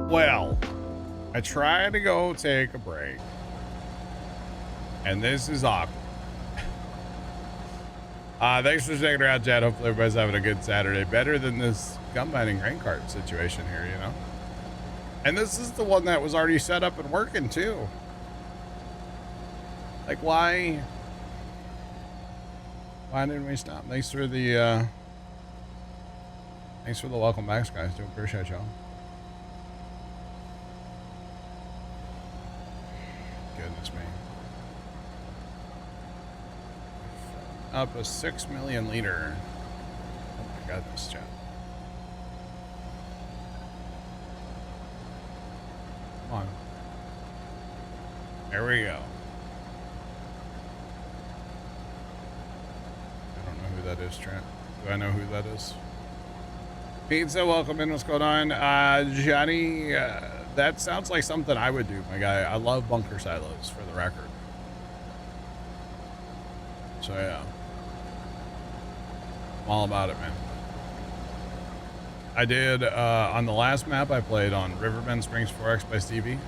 Well, I tried to go take a break, and this is awkward. Thanks for sticking around, Chad. Hopefully everybody's having a good Saturday. Better than this combining grain cart situation here, you know? And this is the one that was already set up and working, too. Like, why didn't we stop? Thanks for the welcome back, guys. Do appreciate y'all. Goodness me. Up a 6 million liter. Oh my god, this chat. Come on. There we go. I don't know who that is, Trent. Do I know who that is? Pizza, welcome in. What's going on? Johnny, that sounds like something I would do, my guy. I love bunker silos, for the record. So, yeah. I'm all about it, man. I did, on the last map I played on Riverbend Springs 4X by Stevie.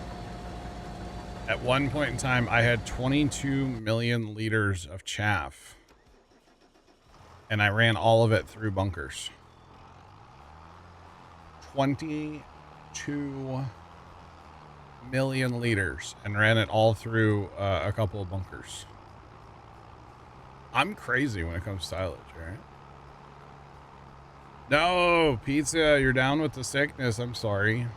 At one point in time, I had 22 million liters of chaff. And I ran all of it through bunkers. 22 million liters and ran it all through a couple of bunkers. I'm crazy when it comes to silage, right? No, Pizza, you're down with the sickness. I'm sorry.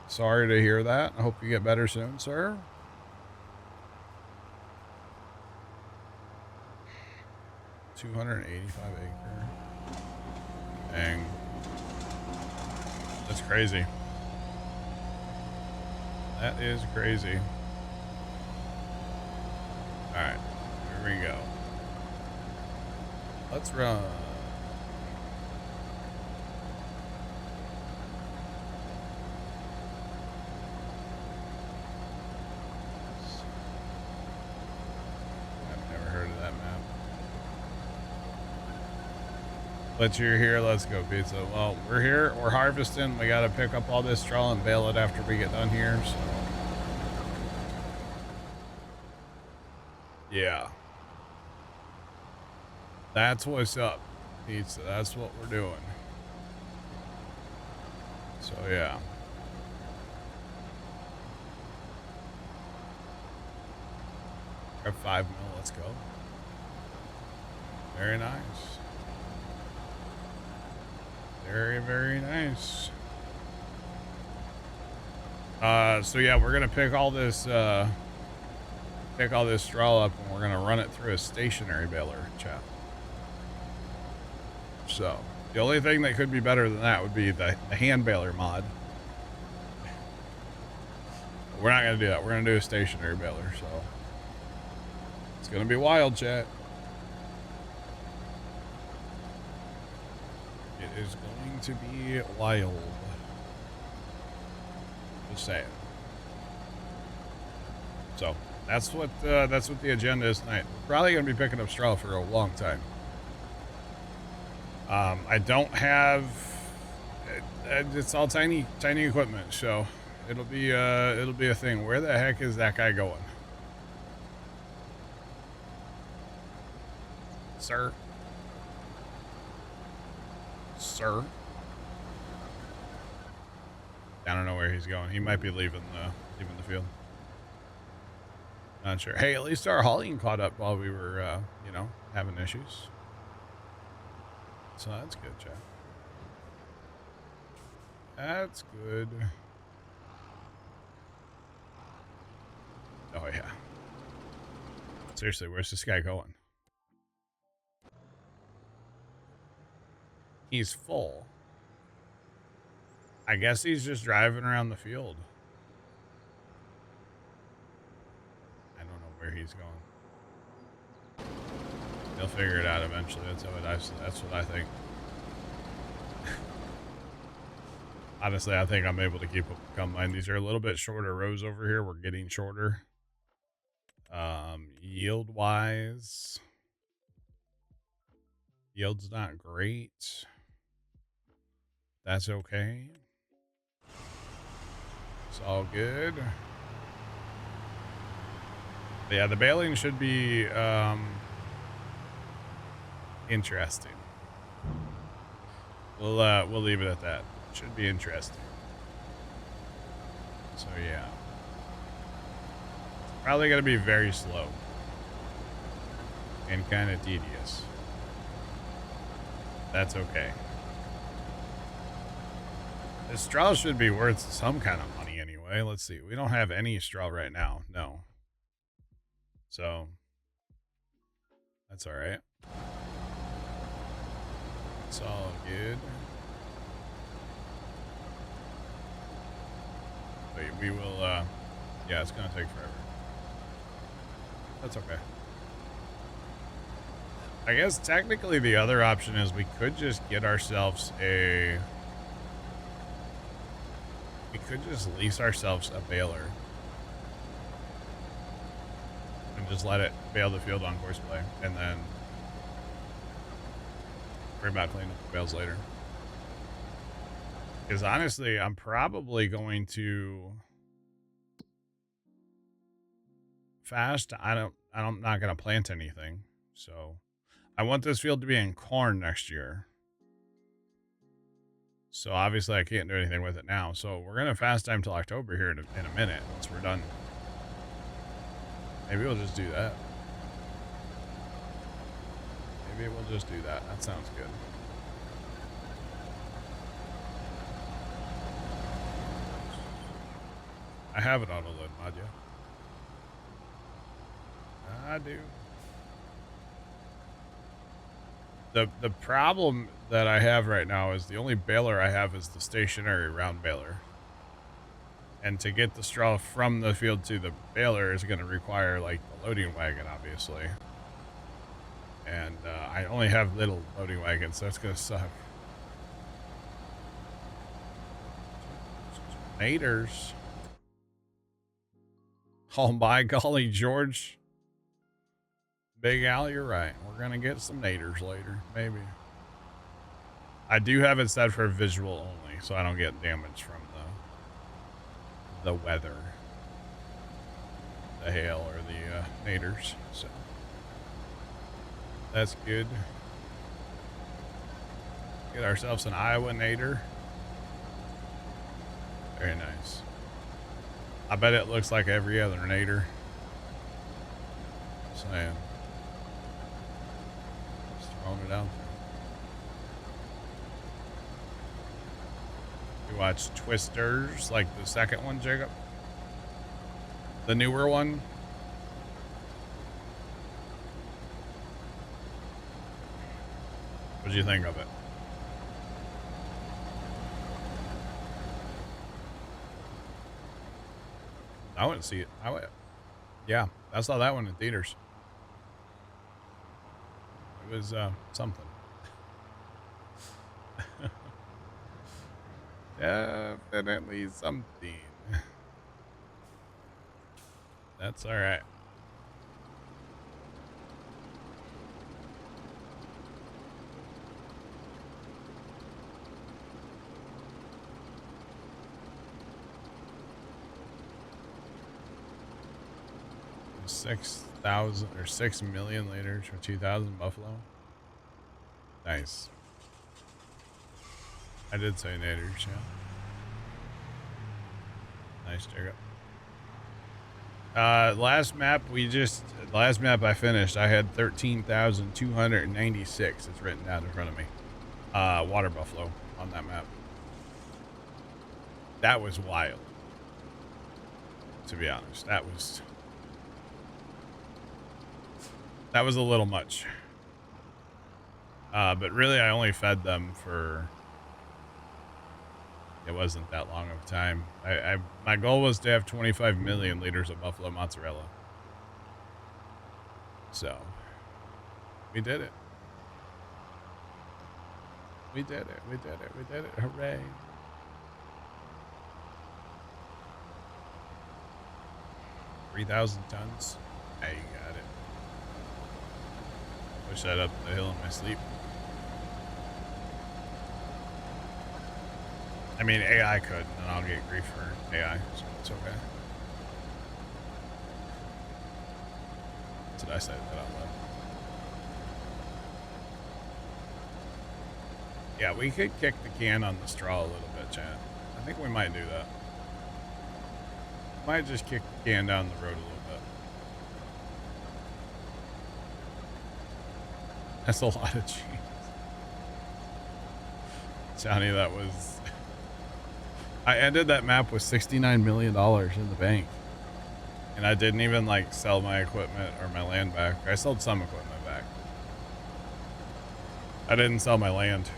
Sorry to hear that. I hope you get better soon, sir. $285 acre. Dang. That's crazy. That is crazy. All right, here we go. Let's run. I've never heard of that map. But you're here. Let's go, Pizza. Well, we're here. We're harvesting. We got to pick up all this straw and bale it after we get done here. So, yeah. That's what's up, Pizza. That's what we're doing. So, yeah. Grab 5 mil. Let's go. Very nice. Very, very nice. So yeah, we're gonna pick all this straw up, and we're gonna run it through a stationary baler, chat. So the only thing that could be better than that would be the hand baler mod. We're not gonna do that. We're gonna do a stationary baler. So it's gonna be wild, chat. It is going to be wild. Just saying. So that's what the agenda is tonight. We're probably gonna be picking up straw for a long time. I don't have. It's all tiny equipment, so it'll be a thing. Where the heck is that guy going, sir? Sir? I don't know where he's going. He might be leaving the field. Not sure. Hey, at least our hauling caught up while we were, having issues. So that's good, Jeff. That's good. Oh, yeah. Seriously, where's this guy going? He's full. I guess he's just driving around the field. I don't know where he's going. He'll figure it out eventually. That's what I think. Honestly, I think I'm able to keep up with combine. These are a little bit shorter rows over here. We're getting shorter. Yield wise, yield's not great. That's okay. It's all good. Yeah, the baling should be interesting. We'll leave it at that. Should be interesting. So yeah. Probably gonna be very slow. And kind of tedious. That's okay. The straw should be worth some kind of money anyway. Let's see. We don't have any straw right now. No. So that's all right. It's all good. But we will, yeah, it's going to take forever. That's okay. I guess technically the other option is we could just get ourselves we could just lease ourselves a baler. And just let it bale the field on Horseplay. And then worry about cleaning up the bales later. Because honestly, I'm probably going to fast. I'm not going to plant anything. So I want this field to be in corn next year. So obviously I can't do anything with it now. So we're going to fast time till October here in a minute once we're done. Maybe we'll just do that. Maybe we'll just do that. That sounds good. I have it auto load mod, yeah. I do. The problem that I have right now is the only baler I have is the stationary round baler. And to get the straw from the field to the baler is going to require like the loading wagon, obviously. And I only have little loading wagons, so that's going to suck. Naders. Oh my golly, George. Big Al, you're right. We're going to get some naders later, maybe. I do have it set for visual only, so I don't get damage from the weather, the hail, or the naders. So that's good. Get ourselves an Iowa nader. Very nice. I bet it looks like every other nader. Saying. Just throwing it out there. You watch Twisters, like the second one, Jacob? The newer one? What'd you think of it? I wouldn't see it. Yeah, I saw that one in theaters. It was something. Definitely something. That's all right. $6,000 or 6 million liters for 2,000 buffalo. Nice. I did say naders, yeah. Nice, Jacob. Last map I finished, I had 13,296. It's written down in front of me. Water buffalo on that map. That was wild. To be honest, that was a little much. But really I only fed them for, it wasn't that long of time. My goal was to have 25 million liters of buffalo mozzarella. So we did it. We did it. We did it. We did it. Hooray. $3,000 tons. Hey, you got it. Push that up the hill in my sleep. I mean, AI could, and then I'll get grief for AI, so it's okay. Did I say that out loud? Yeah, we could kick the can on the straw a little bit, chat. I think we might do that. Might just kick the can down the road a little bit. That's a lot of cheese. Johnny, that was... I ended that map with $69 million in the bank. And I didn't even, like, sell my equipment or my land back. I sold some equipment back. I didn't sell my land.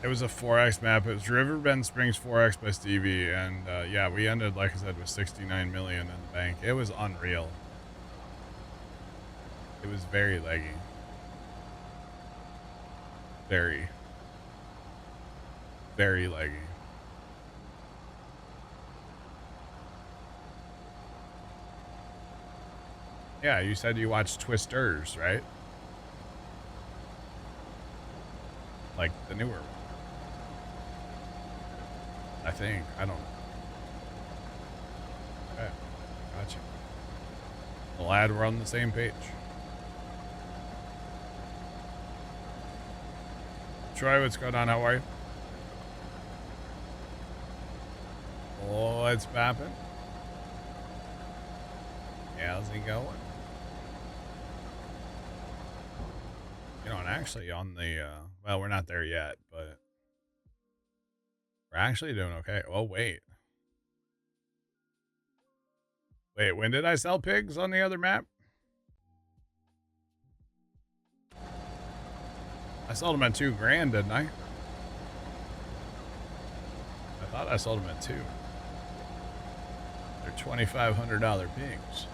It was a 4X map. It was Riverbend Springs 4X by Stevie. And, yeah, we ended, like I said, with $69 million in the bank. It was unreal. It was very leggy. Very. Very leggy. Yeah, you said you watched Twisters, right? Like the newer one. I think. I don't know. Okay. Gotcha. Glad we're on the same page. Troy, what's going on? How are you? Oh, it's popping. How's it going? You know, and actually on the, well, we're not there yet, but we're actually doing okay. Oh, wait. Wait, when did I sell pigs on the other map? I sold them at $2,000, didn't I? I thought I sold them at $2,000. They're $2,500 pigs.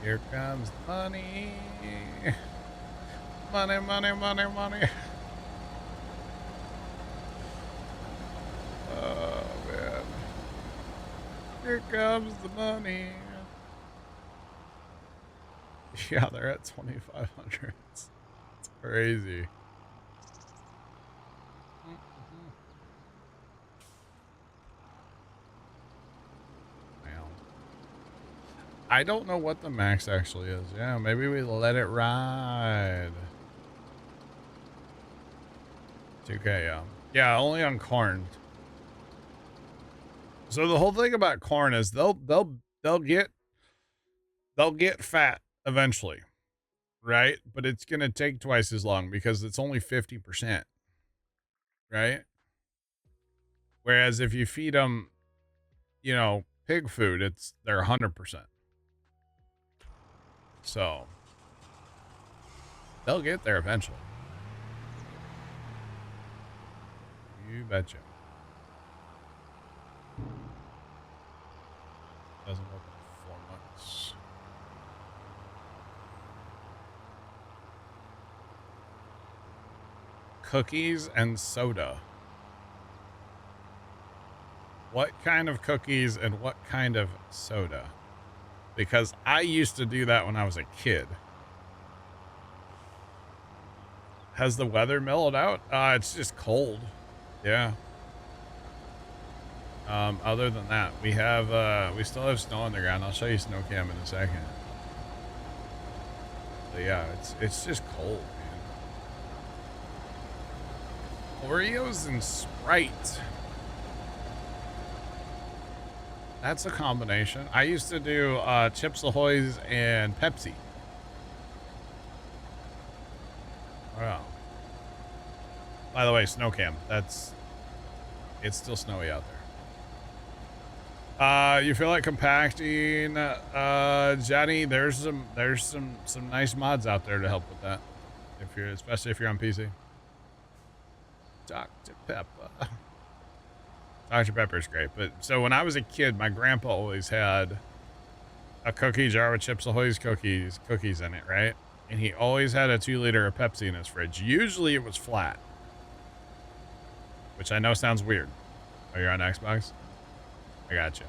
Here comes the money. Money, money, money, money. Oh, man. Here comes the money. Yeah, they're at 2,500. It's crazy. Wow. I don't know what the max actually is. Yeah, maybe we let it ride. 2K, yeah. Yeah, only on corn. So the whole thing about corn is they'll get fat eventually, right? But it's gonna take twice as long because it's only 50%, right? Whereas if you feed them, you know, pig food, they're 100%. So they'll get there eventually. You betcha. Doesn't open in 4 months. Cookies and soda. What kind of cookies and what kind of soda? Because I used to do that when I was a kid. Has the weather mellowed out? It's just cold. Yeah. Other than that, we still have snow on the ground. I'll show you snow cam in a second. But yeah, it's just cold, man. Oreos and Sprite. That's a combination. I used to do Chips Ahoy's and Pepsi. Wow. By the way, snow cam. It's still snowy out there. You feel like compacting, Johnny? There's some nice mods out there to help with that. Especially if you're on PC. Dr. Pepper. Dr. Pepper's great, but so when I was a kid, my grandpa always had a cookie jar with Chips Ahoy's cookies in it, right? And he always had a 2-liter of Pepsi in his fridge. Usually it was flat, which I know sounds weird. Oh, you're on Xbox? I got you.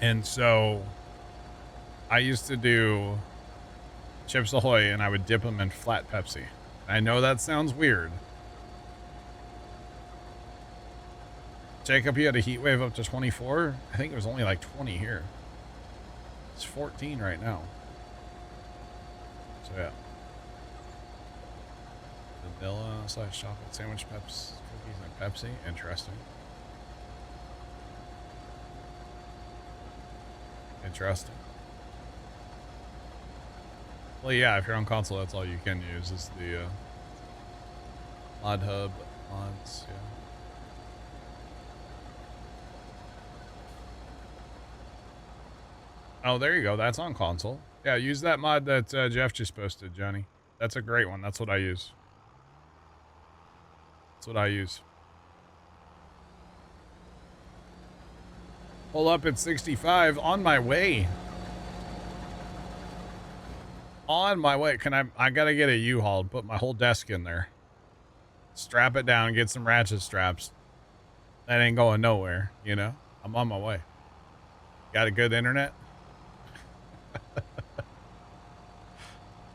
And so I used to do Chips Ahoy, and I would dip them in flat Pepsi. I know that sounds weird. Jacob, you had a heat wave up to 24. I think it was only like 20 here. It's 14 right now. So yeah. Vanilla / chocolate sandwich cookies and Pepsi. Interesting. Interesting. Well, yeah, if you're on console, that's all you can use is the mod hub mods. Yeah. Oh, there you go. That's on console. Yeah, use that mod that Jeff just posted, Johnny. That's a great one. That's what I use. That's what I use. Pull up at 65 on my way. On my way. I gotta get a U-Haul and put my whole desk in there. Strap it down, get some ratchet straps. That ain't going nowhere, you know? I'm on my way. Got a good internet?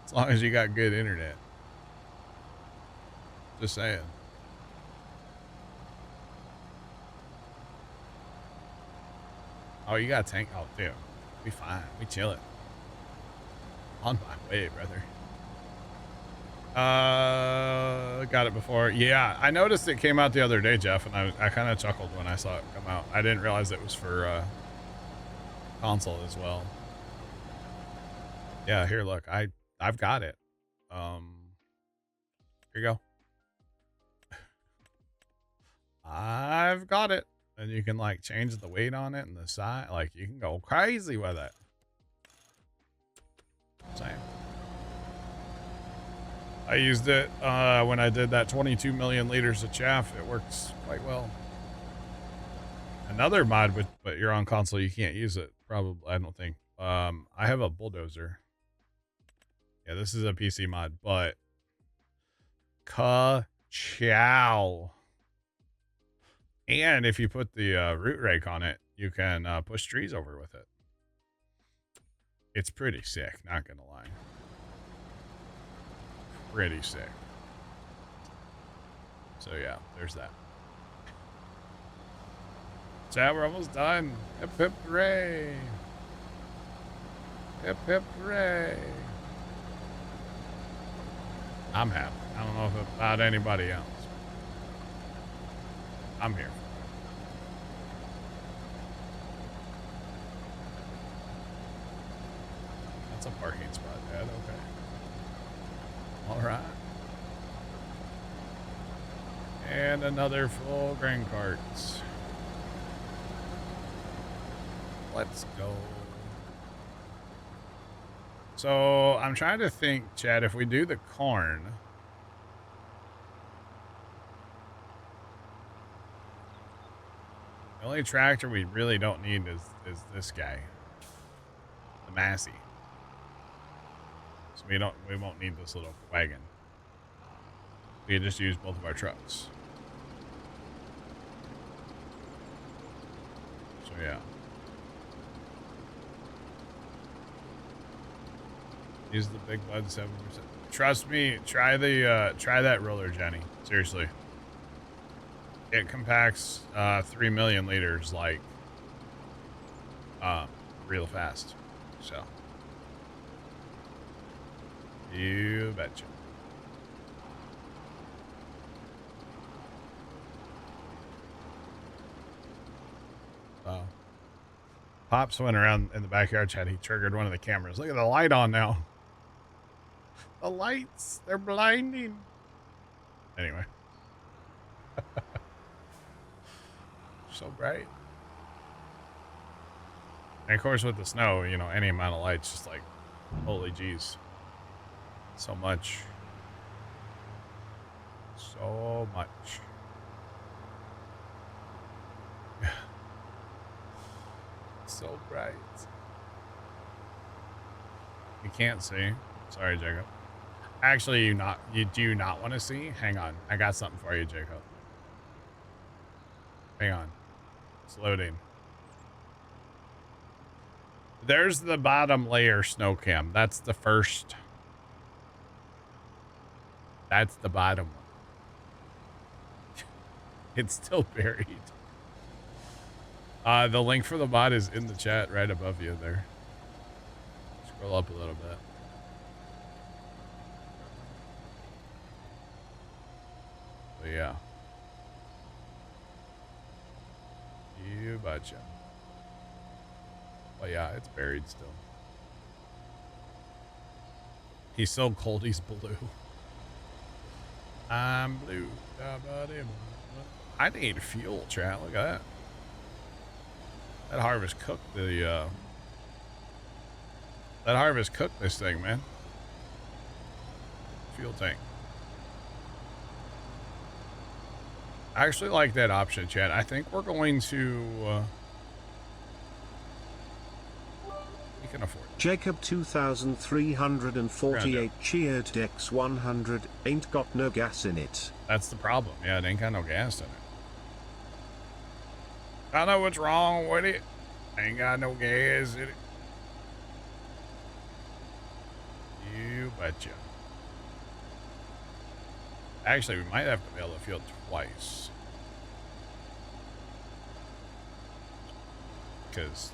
As long as you got good internet. Just saying. Oh, you got a tank? Oh, dude. We fine. We chilling. On my way, brother. Got it before. Yeah, I noticed it came out the other day, Jeff, and I kind of chuckled when I saw it come out. I didn't realize it was for console as well. Yeah, here, look. I've got it. Here you go. I've got it. And you can like change the weight on it and the size. Like you can go crazy with it. Same. I used it when I did that 22 million liters of chaff. It works quite well. Another mod, but you're on console, you can't use it. Probably, I don't think. I have a bulldozer. Yeah, this is a PC mod, but ka-chow. And if you put the root rake on it, you can push trees over with it. It's pretty sick, not gonna lie. Pretty sick. So yeah, there's that. Chat, we're almost done. Hip hip hooray. Hip hip hooray. I'm happy. I don't know about anybody else. I'm here. That's a parking spot, Dad. Okay. All right. And another full grain cart. Let's go. So I'm trying to think, Chad, if we do the corn. The only tractor we really don't need is this guy. The Massey. So we won't need this little wagon. We can just use both of our trucks. So yeah. Use the big bud 7%. Trust me, try that roller, Jenny. Seriously. It compacts 3 million liters like real fast. So you betcha. Pops went around in the backyard, Chad. He triggered one of the cameras. Look at the light on now. The lights, they're blinding. Anyway. So bright. And of course with the snow, you know, any amount of lights, just like, holy jeez. So much. So much. So bright. You can't see. Sorry, Jacob. Actually, you do not want to see? Hang on. I got something for you, Jacob. Hang on. It's loading. There's the bottom layer snow cam. That's the first That's the bottom one. It's still buried. The link for the bot is in the chat right above you there. Scroll up a little bit. But yeah. You betcha. But yeah, it's buried still. He's so cold, he's blue. I'm blue. I need fuel, chat. Look at that. That harvest cooked the, that harvest cooked this thing, man. Fuel tank. I actually like that option, chat. I think we're going to, we can afford it. Jacob 2348 cheered Dex 100 ain't got no gas in it. That's the problem. Yeah, it ain't got no gas in it. I know what's wrong with it. Ain't got no gas in it. You betcha. Actually, we might have to bail the field twice. Because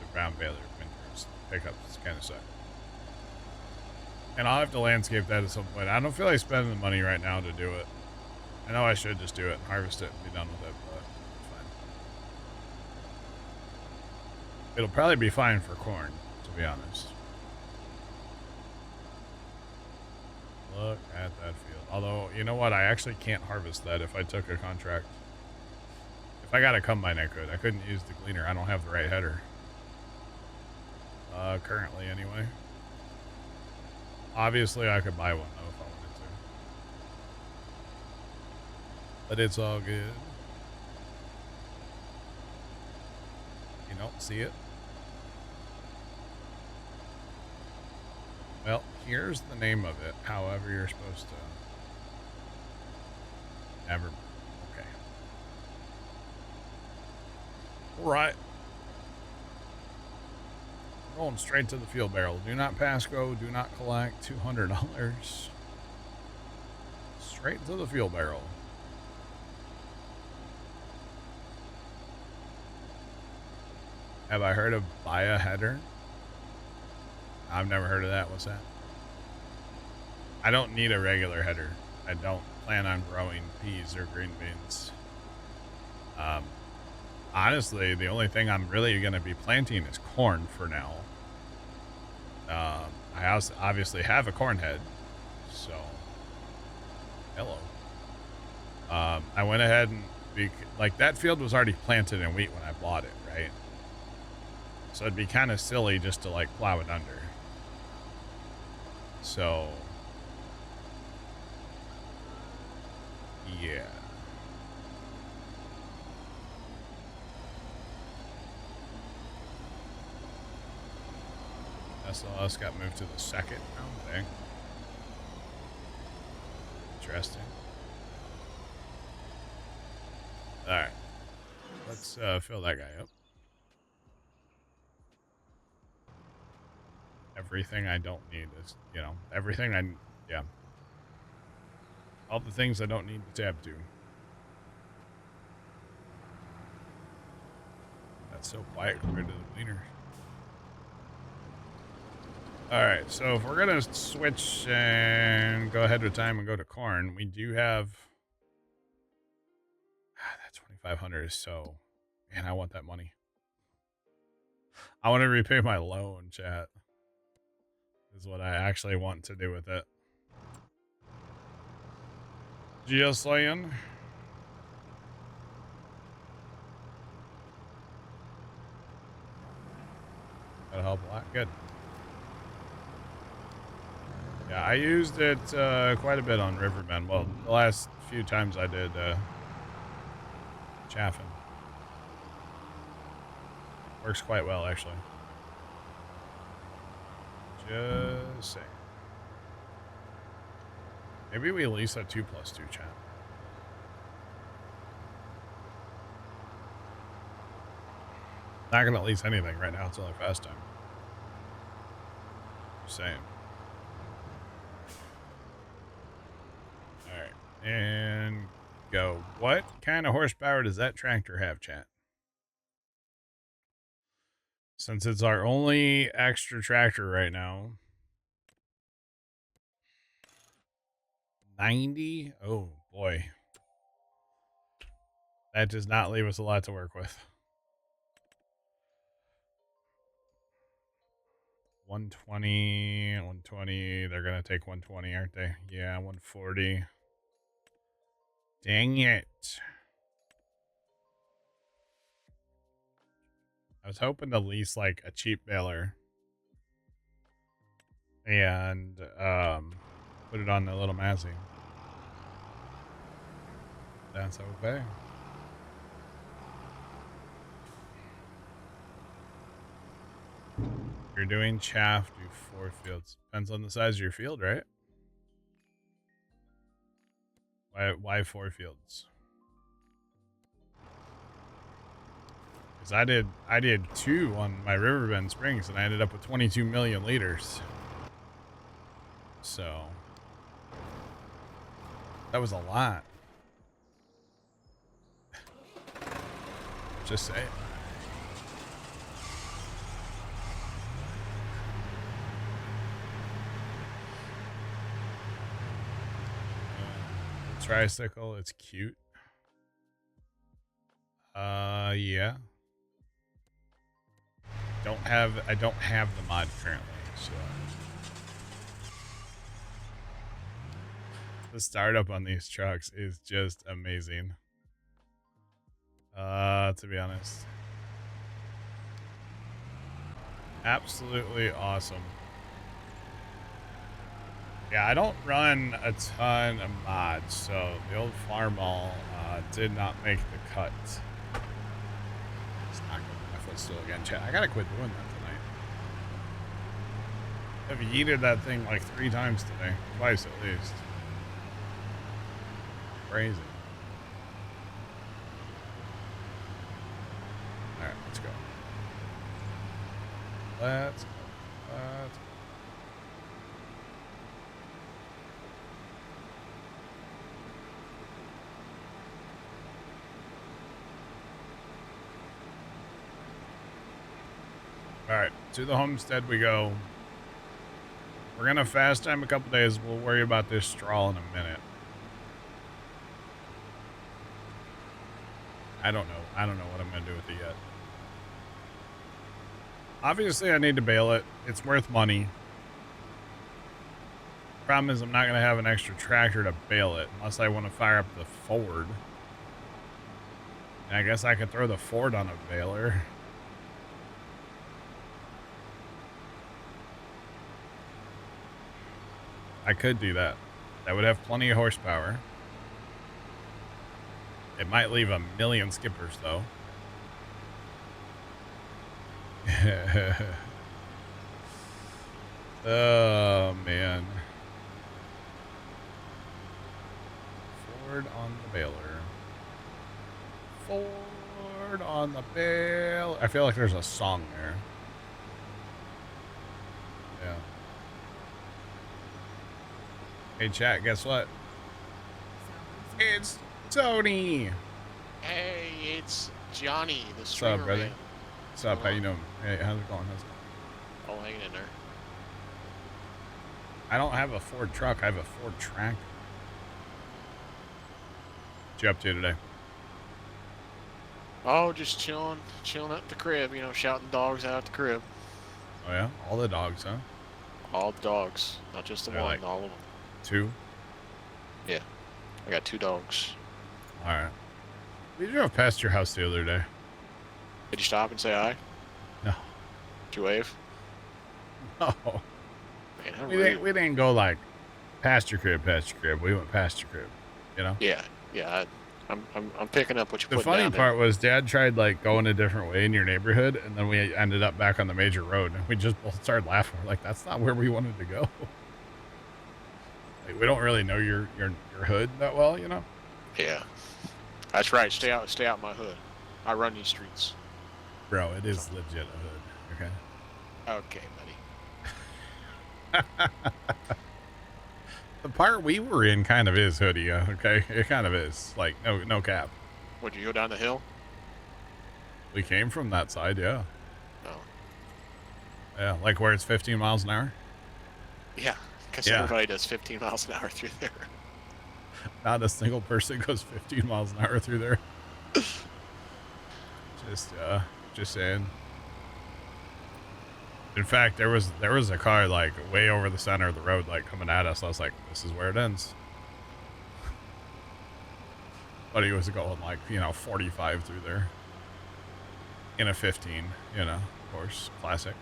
the ground baler winters pickups kind of suck. And I'll have to landscape that at some point. I don't feel like spending the money right now to do it. I know I should just do it and harvest it and be done with it, but it's fine. It'll probably be fine for corn, to be honest. Look at that field. Although, you know what? I actually can't harvest that if I took a contract. If I got a combine, I could. I couldn't use the gleaner. I don't have the right header. Currently, anyway. Obviously, I could buy one, though, if I wanted to. But it's all good. You don't see it? Well, here's the name of it. However, you're supposed to. Never. Okay. All right. Going straight to the fuel barrel. Do not pass go. Do not collect $200. Straight to the fuel barrel. Have I heard of buy a header? I've never heard of that. What's that? I don't need a regular header. I don't plan on growing peas or green beans. Honestly, the only thing I'm really going to be planting is corn for now. I also obviously have a corn head, so hello. I went ahead and like that field was already planted in wheat when I bought it, right? So it'd be kind of silly just to like plow it under. So yeah. SLS got moved to the second round thing. Interesting. Alright. Let's fill that guy up. Everything I don't need is, you know, everything yeah. All the things I don't need to tab to. That's so quiet compared to the cleaner. Alright, so if we're going to switch and go ahead with time and go to corn, we do have... that 2,500 is so... Man, I want that money. I want to repay my loan, chat. Is what I actually want to do with it. Just saying. That'll help a lot. Good. Yeah, I used it quite a bit on Riverbend. Well, the last few times I did chaffing. Works quite well, actually. Just saying. Maybe we lease a 2+2 chat. Not gonna lease anything right now until our fast time. Just saying. and go. What kind of horsepower does that tractor have, chat? Since it's our only extra tractor right now. 90? Oh, boy. That does not leave us a lot to work with. 120, 120. They're going to take 120, aren't they? Yeah, 140. Dang it. I was hoping to lease like a cheap baler and put it on the little Mazzy. That's okay. You're doing chaff, do 4 fields. Depends on the size of your field, right? Why 4 fields? Because I did 2 on my Riverbend Springs and I ended up with 22 million liters. So that was a lot. Just say it. Tricycle, it's cute. Yeah. I don't have the mod currently, so the startup on these trucks is just amazing. To be honest. Absolutely awesome. Yeah, I don't run a ton of mods, so the old Farmall did not make the cut. It's not going my footstool again, chat. I gotta quit doing that tonight. I've yeeted that thing like 3 times today. Twice at least. Crazy. Alright, let's go. Let's go. Let's go. Alright, to the homestead we go. We're gonna fast time a couple days. We'll worry about this straw in a minute. I don't know. I don't know what I'm gonna do with it yet. Obviously, I need to bale it. It's worth money. Problem is, I'm not gonna have an extra tractor to bale it unless I want to fire up the Ford. And I guess I could throw the Ford on a baler. I could do that. That would have plenty of horsepower. It might leave a million skippers, though. Oh, man. Ford on the baler. Ford on the baler. I feel like there's a song there. Yeah. Hey, chat, guess what? It's Tony. Hey, it's Johnny, the What's streamer up, brother? man. What's up? How you doing? Hey, how's it going? Oh, hanging in there. I don't have a Ford truck. I have a Ford tractor. What you up to today? Oh, just chilling at the crib, you know, shouting dogs out at the crib. Oh, yeah? All the dogs, huh? All dogs, not just the They're one, like- all of them. 2? Yeah, I got 2 dogs. All right. We drove past your house the other day. Did you stop and say hi? No. Did you wave? No. Man, how We rude. didn't go like past your crib. We went past your crib, you know? Yeah, I'm picking up what you're The putting funny down part was Dad tried like going a different way in your neighborhood, and then we ended up back on the major road, and we just both started laughing. We're like, that's not where we wanted to go. Like, we don't really know your hood that well, you know? there. Yeah, that's right. Stay out my hood. I run these streets. Bro, it is legit a hood, okay? Okay, buddy. The part we were in kind of is hoodie, okay? It kind of is. Like, no cap. Would you go down the hill? We came from that side, yeah. No. Yeah, like where it's 15 miles an hour. Yeah, because Yeah. everybody does 15 miles an hour through there. Not a single person goes 15 miles an hour through there. Just saying. In fact, there was a car like way over the center of the road, like coming at us. I was like, this is where it ends. But he was going like, 45 through there. In a 15, of course, classic.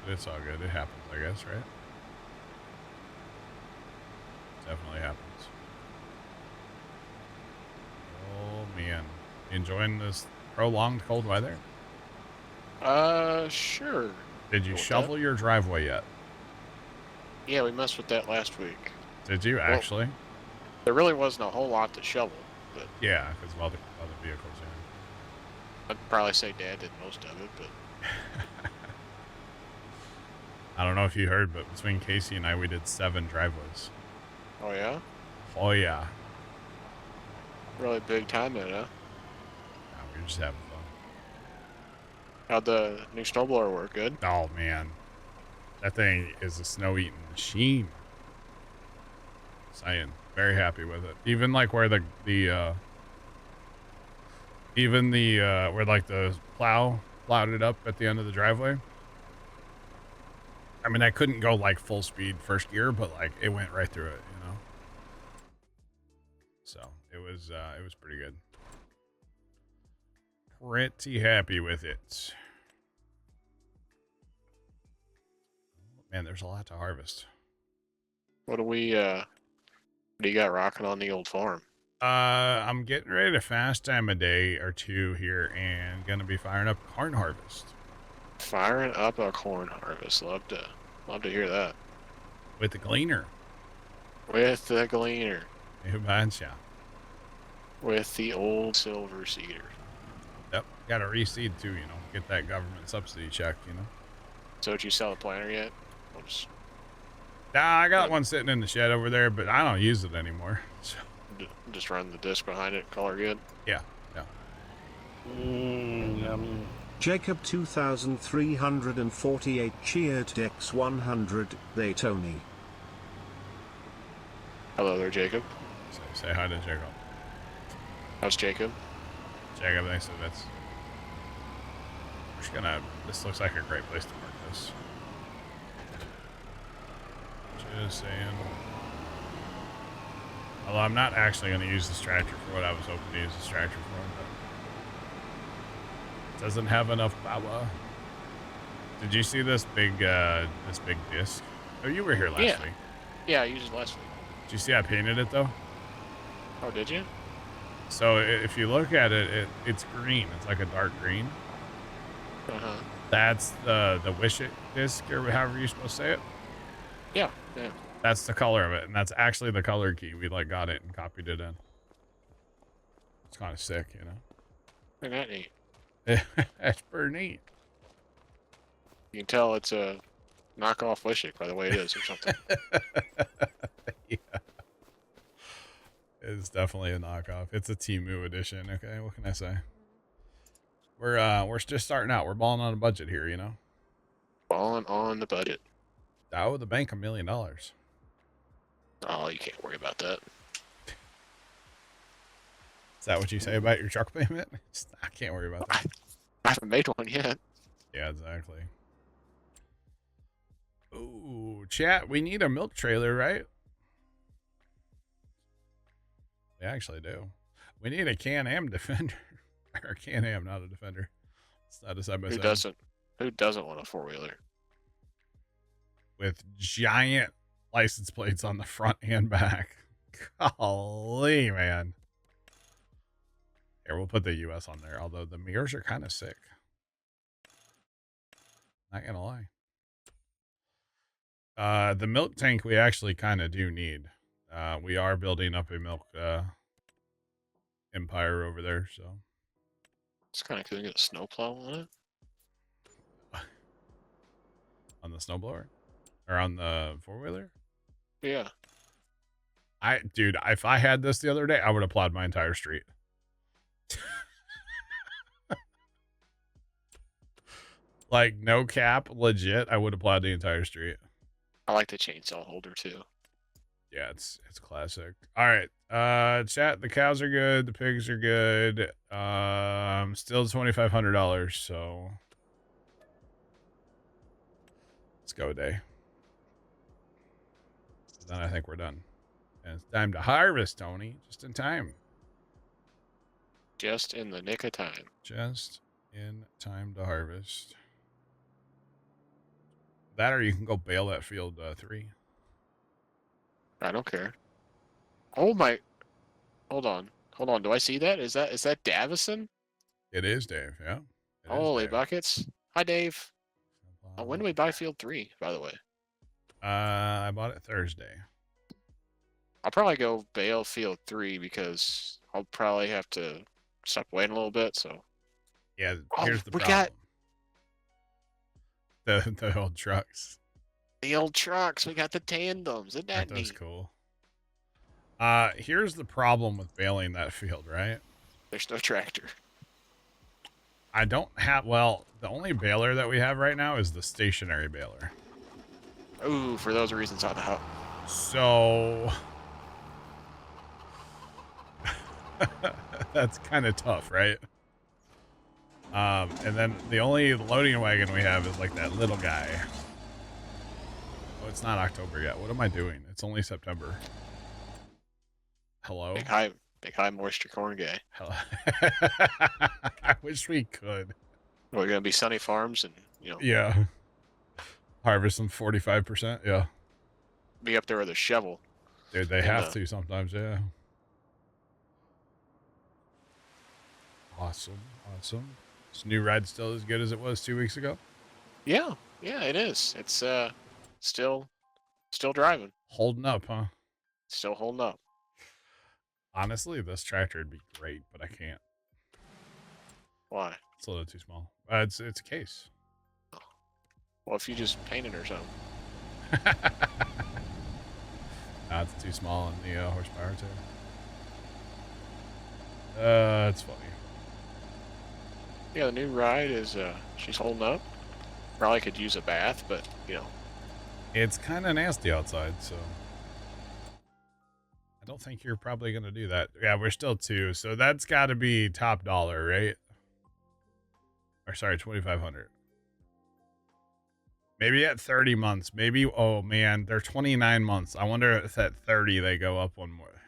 But it's all good. It happens, I guess, right? Definitely happens. Oh, man. Enjoying this prolonged cold weather? Sure. Did you shovel your driveway yet? Yeah, we messed with that last week. Did you actually? Well, there really wasn't a whole lot to shovel, but yeah, because of all the vehicles. I'd probably say Dad did most of it, but I don't know if you heard, but between Casey and I, we did 7 driveways. oh yeah, Oh yeah. really big time in it, huh? No, we were just having fun. How'd the new snowblower work? Good. Oh man, that thing is a snow-eating machine. Saying, very happy with it. Even like where where like the plow plowed it up at the end of the driveway. I mean, I couldn't go like full speed first gear, but like it went right through it, So it was pretty good. Pretty happy with it. Man, there's a lot to harvest. What do you got rocking on the old farm? I'm getting ready to fast time a day or two here and gonna be firing up corn harvest. Firing up a corn harvest. Love to hear that. With the gleaner. With the gleaner. You betcha. With the old silver seeder. Yep. Got to reseed too, get that government subsidy check, So did you sell the planter yet? Nah, I got one sitting in the shed over there, but I don't use it anymore. So. Just run the disc behind it, color good? Yeah. Jacob 2348 cheered Dex 100, they Tony. Hello there, Jacob. Say hi to Jacob. How's Jacob? Jacob, thanks for this. We're just gonna, this looks like a great place to mark this. Just saying. Although I'm not actually going to use this tractor for what I was hoping to use this tractor for, but it doesn't have enough power. Did you see this big disc? Oh, you were here last week. Yeah, I used it last week. Did you see I painted it though? Oh, did you? So if you look at it, it's green. It's like a dark green. Uh-huh. That's the wish it disc, or however you're supposed to say it. Yeah. That's the color of it, and that's actually the color key. We like got it and copied it in. It's kind of sick, Isn't that neat? That's pretty neat. You can tell it's a knockoff Wishick by the way it is or something. Yeah. It's definitely a knockoff. It's a Temu edition, okay? What can I say? We're just starting out. We're balling on a budget here, Balling on the budget. I owe the bank $1 million. Oh, you can't worry about that. Is that what you say about your truck payment? I can't worry about that. I haven't made one yet. Yeah, exactly. Ooh, chat, we need a milk trailer, right? We actually do. We need a Can-Am Defender. Or Can-Am, not a Defender. It's not a side-by-side. Who doesn't want a four-wheeler? With giant license plates on the front and back. Golly, man. Here, we'll put the US on there, although the mirrors are kind of sick. Not gonna lie. The milk tank we actually kind of do need. We are building up a milk empire over there, so. It's kind of cool to get a snowplow on it. On the snowblower? Or on the four-wheeler? Yeah. Dude, if I had this the other day, I would have plowed my entire street. Like, no cap, legit, I would have plowed the entire street. I like the chainsaw holder too. Yeah, it's classic. All right, chat. The cows are good. The pigs are good. Still $2,500. So let's go, day. Then I think we're done. And it's time to harvest, Tony. Just in time. Just in the nick of time. Just in time to harvest. That, or you can go bail that field 3. I don't care. Oh my! Hold on. Hold on. Do I see that? Is that Davison? It is, Dave. Yeah. It is Holy Dave. buckets! Hi, Dave. When do we buy field 3? By the way. I bought it Thursday. I'll probably go bail field 3 because I'll probably have to stop waiting a little bit. So. Yeah. Oh, Here's the we problem. The old trucks. The old trucks. We got the tandems. Isn't that That's neat? cool. Here's the problem with bailing that field, right? There's no tractor. I don't have, well, the only baler that we have right now is the stationary baler. Ooh, for those reasons on out. So that's kind of tough, right? And then the only loading wagon we have is like that little guy. Oh, it's not October yet. What am I doing? It's only September. Hello? Big high moisture corn guy. Hello. I wish we could. We're gonna be Sunny Farms and Yeah. Harvest some 45%. Yeah. be up there with a shovel. Dude, they have to sometimes, yeah. Awesome. This new ride still as good as it was 2 weeks ago? Yeah, it is. It's still driving. Holding up, huh? Still holding up. Honestly, this tractor would be great, but I can't. Why? It's a little too small. It's a case. Well, if you just paint it or something. Nah, it's too small in the horsepower too. It's funny. Yeah, the new ride is she's holding up. Probably could use a bath, but It's kind of nasty outside, so I don't think you're probably gonna do that. Yeah, we're still 2, so that's got to be top dollar, right? Or sorry, 2,500. Maybe at 30 months. Maybe. Oh man, they're 29 months. I wonder if at 30 they go up one more.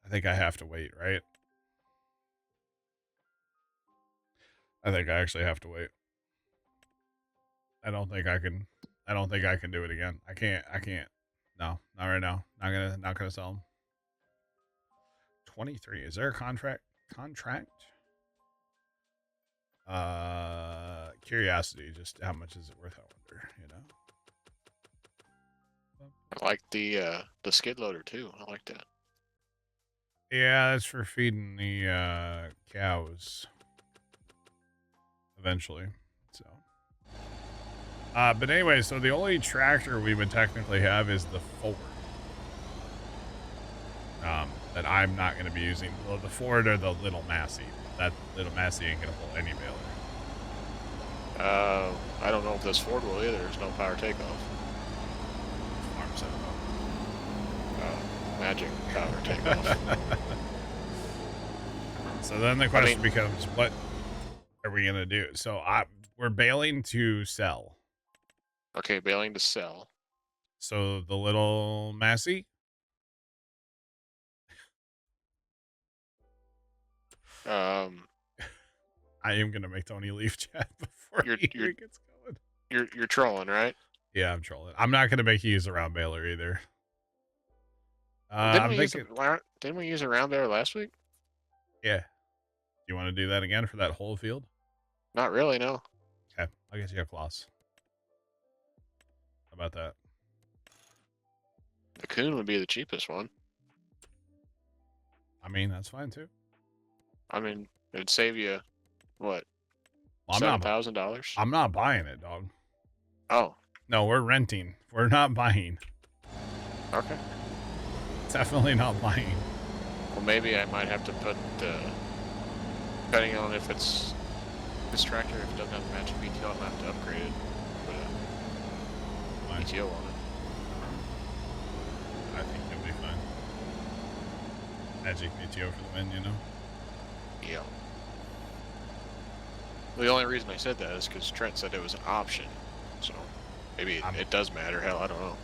I think I have to wait, right? I think I actually have to wait. I don't think I can do it again. I can't. No, not right now. Not gonna sell them. 23. Is there a contract? Curiosity. Just how much is it worth? I wonder. I like the skid loader too. I like that. Yeah, that's for feeding the cows. Eventually. So. But anyway, so the only tractor we would technically have is the Ford. That I'm not going to be using. Well, the Ford or the Little Massey. That Little Massey ain't going to pull any baler. I don't know if this Ford will either. There's no power takeoff. Farm setup. Magic power takeoff. So then the question becomes, what are we going to do? So we're bailing to sell. Okay, bailing to sell. So the Little Massey? I am gonna make Tony leave chat before he gets going. You're trolling, right? Yeah, I'm trolling. I'm not gonna make you use a round baler either. Didn't we use a round baler last week? Yeah. Do you want to do that again for that whole field? Not really, no. Okay, I'll get you a floss. How about that? The Coon would be the cheapest one. I mean, that's fine too. I mean, it'd save you what? Well, $7,000. I'm not buying it, dog. Oh. No, we're renting. We're not buying. Okay. Definitely not buying. Well, maybe I might have to put, depending on if it's this tractor, if it doesn't have the magic PTO, I might have to upgrade it. Put a PTO on it. I think it'll be fine. Magic PTO for the win, you know? Yeah. The only reason I said that is because Trent said it was an option. So maybe it does matter. Hell, I don't know.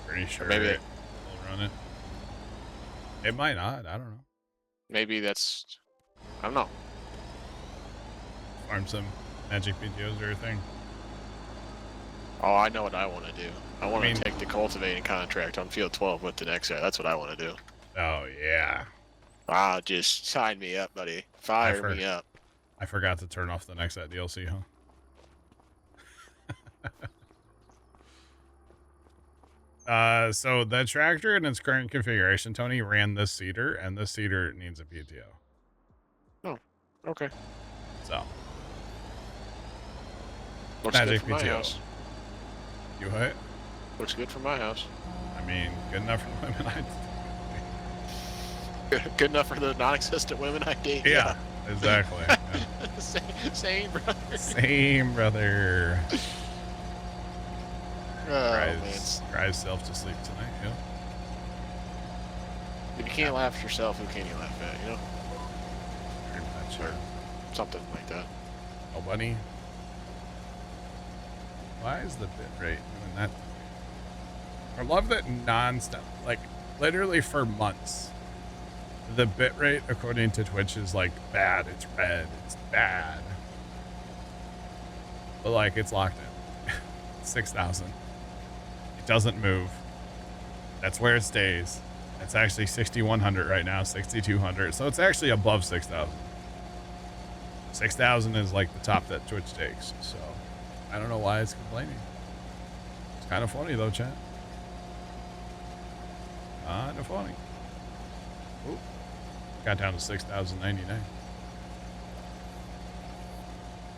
Pretty sure maybe we'll run it. It might not. I don't know. Maybe that's... I don't know. Farm some magic PTOs or a thing. Oh, I know what I want to do. I want to take the cultivating contract on field 12 with the next guy. That's what I want to do. Oh, yeah. Ah, just sign me up, buddy. Fire me up. I forgot to turn off the next DLC, huh? So the tractor in its current configuration, Tony, ran this seeder, and this seeder needs a PTO. Oh, okay. So. Looks good for my house. You what? Looks good for my house. I mean, good enough for women Good enough for the non-existent women I date. Yeah, exactly. Yeah. Same, brother. Same, brother. Oh, cries self to sleep tonight, yeah. If you can't laugh at yourself, who can you laugh at, you know? Pretty much, or something like that. Oh, buddy. Why is the bit rate doing that? I love that non-stop, like, literally for months. The bitrate, according to Twitch, is like bad. It's red. It's bad. But like, it's locked in. 6,000. It doesn't move. That's where it stays. It's actually 6,100 right now, 6,200. So it's actually above 6,000. 6,000 is like the top that Twitch takes. So I don't know why it's complaining. It's kind of funny though, chat. Kind of funny. Ooh. Got down to 6,099.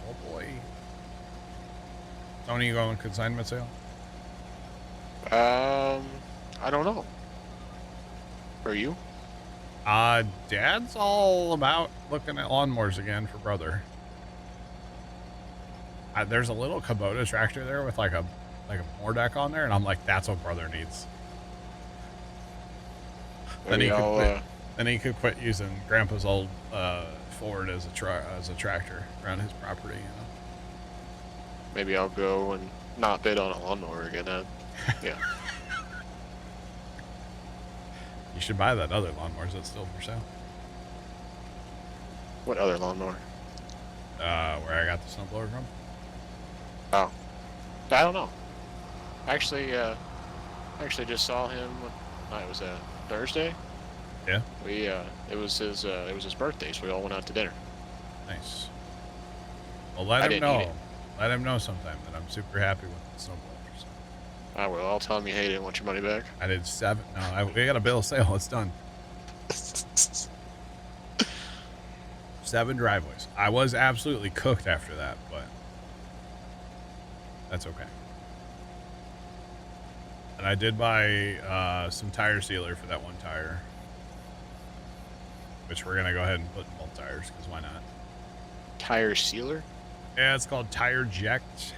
Oh boy. Tony, you going consignment sale? I don't know. Are you? Dad's all about looking at lawnmowers again for brother. There's a little Kubota tractor there with like a mower deck on there, and I'm like, that's what brother needs. Then he could quit using Grandpa's old Ford as a tractor around his property, you know. Maybe I'll go and not bid on a lawnmower again. Yeah. You should buy that other lawnmower that's still for sale. What other lawnmower? Where I got the snowblower from. Oh, I don't know. Actually just saw him. What night was that? Thursday. Yeah. We it was his birthday, so we all went out to dinner. Nice. Well, let him know. Let him know sometime that I'm super happy with the snowblower. So. I will. I'll tell him you hate it and want your money back. I did 7. No, we got a bill of sale. It's done. 7 driveways. I was absolutely cooked after that, but that's okay. And I did buy some tire sealer for that one tire, which we're gonna go ahead and put in both tires because why not? Tire sealer? Yeah, it's called Tire Ject.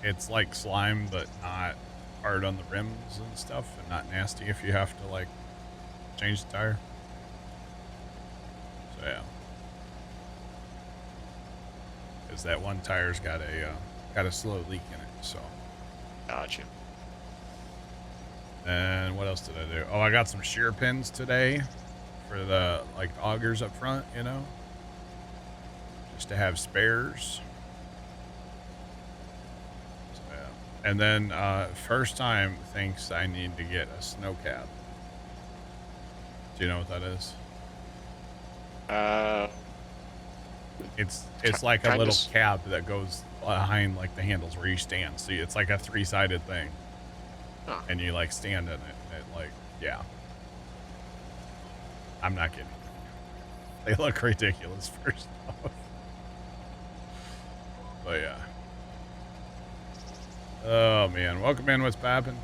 It's like slime, but not hard on the rims and stuff, and not nasty if you have to like change the tire. So yeah, because that one tire's got a slow leak in it. So. Gotcha. And what else did I do? Oh, I got some shear pins today for the like augers up front, you know, just to have spares. So, yeah. And then first time thinks I need to get a snow cab. Do you know what that is? It's like a little cab that goes behind like the handles where you stand. See, it's like a 3-sided thing. Huh. And you like stand in it, and it like, yeah. I'm not kidding. They look ridiculous first off. But yeah. Oh man, welcome in. What's poppin'?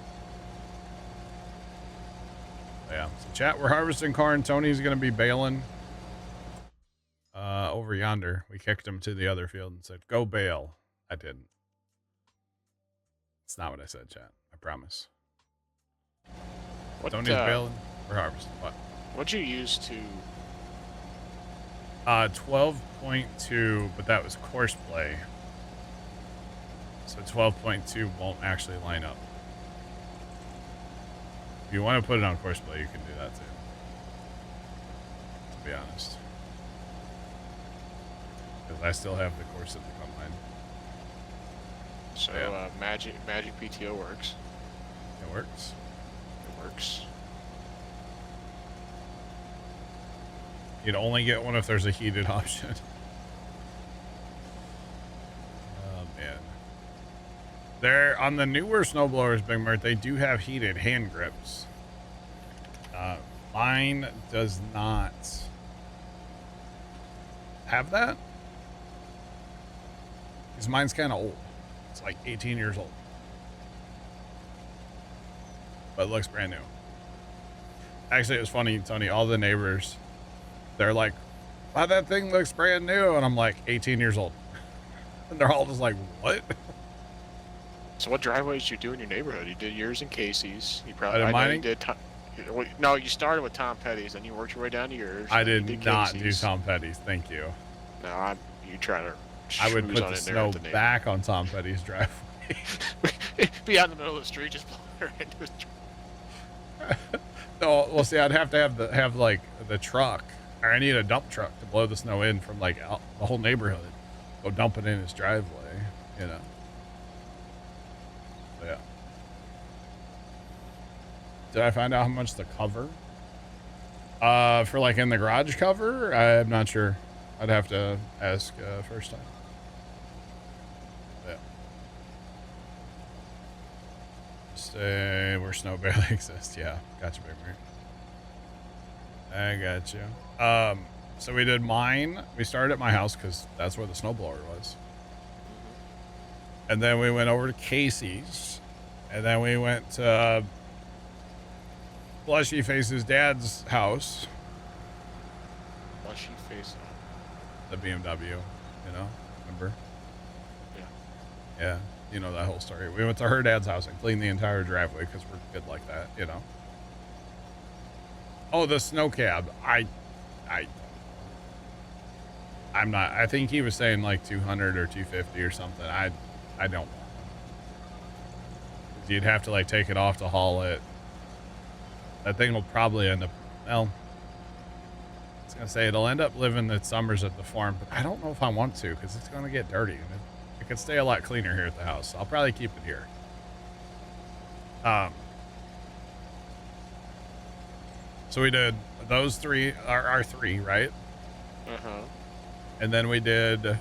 Yeah. So chat, we're harvesting corn. Tony's gonna be baling over yonder. We kicked him to the other field and said, "Go bale." I didn't. It's not what I said, chat. I promise. What, Tony's baling. We're harvesting. What? What'd you use to? 12.2, but that was course play. So 12.2 won't actually line up. If you want to put it on course play, you can do that too. To be honest. Because I still have the course at the combine. So Yeah. Magic PTO works. It works. It works. You'd only get one if there's a heated option. Oh man. There on the newer snowblowers, Big Mert, they do have heated hand grips. Mine does not have that. Because mine's kind of old. It's like 18 years old. But it looks brand new. Actually, it was funny, Tony. All the neighbors, they're like, wow, that thing looks brand new. And I'm like, 18 years old. And they're all just like, what? So what driveways did you do in your neighborhood? You did yours in Casey's. You probably I did know mine you did. No, you started with Tom Petty's, then you worked your way down to yours. I then did you not do Casey's. Tom Petty's. Thank you. No, you try to. I would schmooze put on the it there snow at the neighbor. back on Tom Petty's driveway. Be out in the middle of the street, just blow her into his. No, well, see, I'd have to have like the truck, or I need a dump truck to blow the snow in from like out the whole neighborhood. Go dump it in his driveway, you know. So, yeah. Did I find out how much the cover? For like in the garage cover? I'm not sure. I'd have to ask first time. Yeah. Stay where snow barely exists. Yeah, gotcha, Big Mary. I got you. So we did mine. We started at my house because that's where the snowblower was. And then we went over to Casey's. And then we went to Blushy Face's dad's house. Blushy face. The BMW, you know, remember? Yeah. Yeah, you know that whole story. We went to her dad's house and cleaned the entire driveway because we're good like that, you know. Oh, the snow cab. I'm not. I think he was saying like 200 or 250 or something. I don't want one. You'd have to like take it off to haul it. That thing will probably end up. Well, I was gonna say it'll end up living its summers at the farm, but I don't know if I want to because it's gonna get dirty and it could stay a lot cleaner here at the house. So I'll probably keep it here. So we did those three, our three, right? Uh-huh. And then we did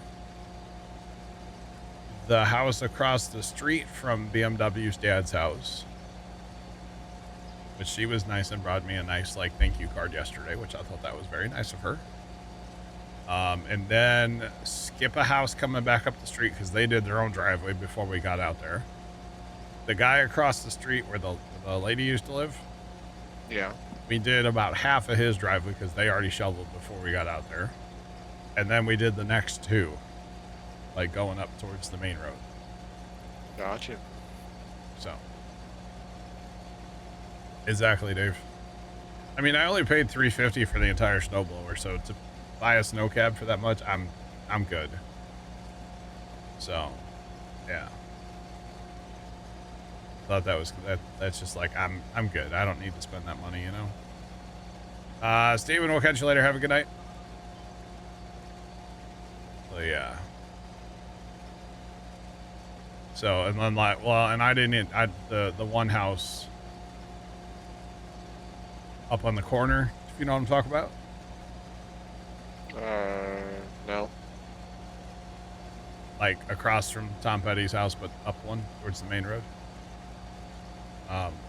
the house across the street from BMW's dad's house, which she was nice and brought me a nice like thank you card yesterday, which I thought that was very nice of her. And then skip a house coming back up the street because they did their own driveway before we got out there. The guy across the street where the lady used to live, Yeah. we did about half of his driveway because they already shoveled before we got out there. And then we did the next two, like going up towards the main road. Gotcha. So. Exactly, Dave. I mean, I only paid $350 for the entire snowblower, so to buy a snow cab for that much, I'm good. So, yeah. Thought that was that's just like I'm good. I don't need to spend that money, you know. Steven, we'll catch you later. Have a good night. So yeah. So and then like and I didn't the one house up on the corner, if you know what I'm talking about. No. Like across from Tom Petty's house, but up one towards the main road.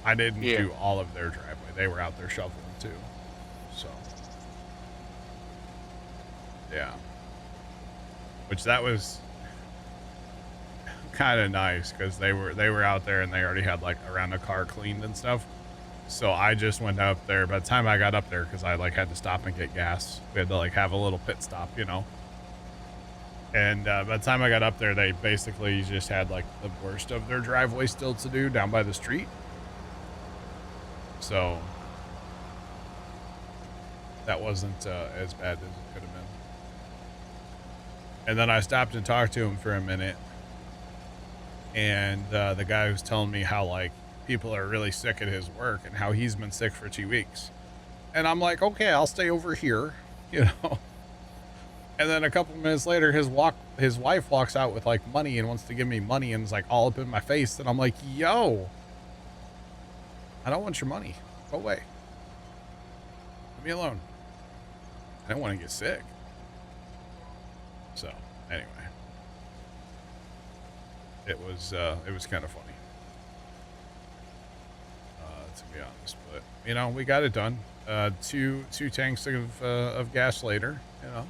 I didn't do all of their driveway. They were out there shoveling too. So, yeah. Which that was kind of nice because they were out there and they already had like around the car cleaned and stuff. So I just went up there. By the time I got up there, because I like had to stop and get gas, we had to like have a little pit stop, you know. And by the time I got up there, they basically just had like the worst of their driveway still to do down by the street. So that wasn't as bad as it could have been. And then I stopped and talked to him for a minute. And the guy was telling me how like people are really sick at his work and how he's been sick for 2 weeks. And I'm like, okay, I'll stay over here, you know. And then a couple minutes later, his wife walks out with like money and wants to give me money and is like all up in my face. And I'm like, yo, I don't want your money. Go away. Leave me alone. I don't want to get sick. So anyway, it was kind of funny, to be honest, but you know, we got it done. Two tanks of gas later, you know,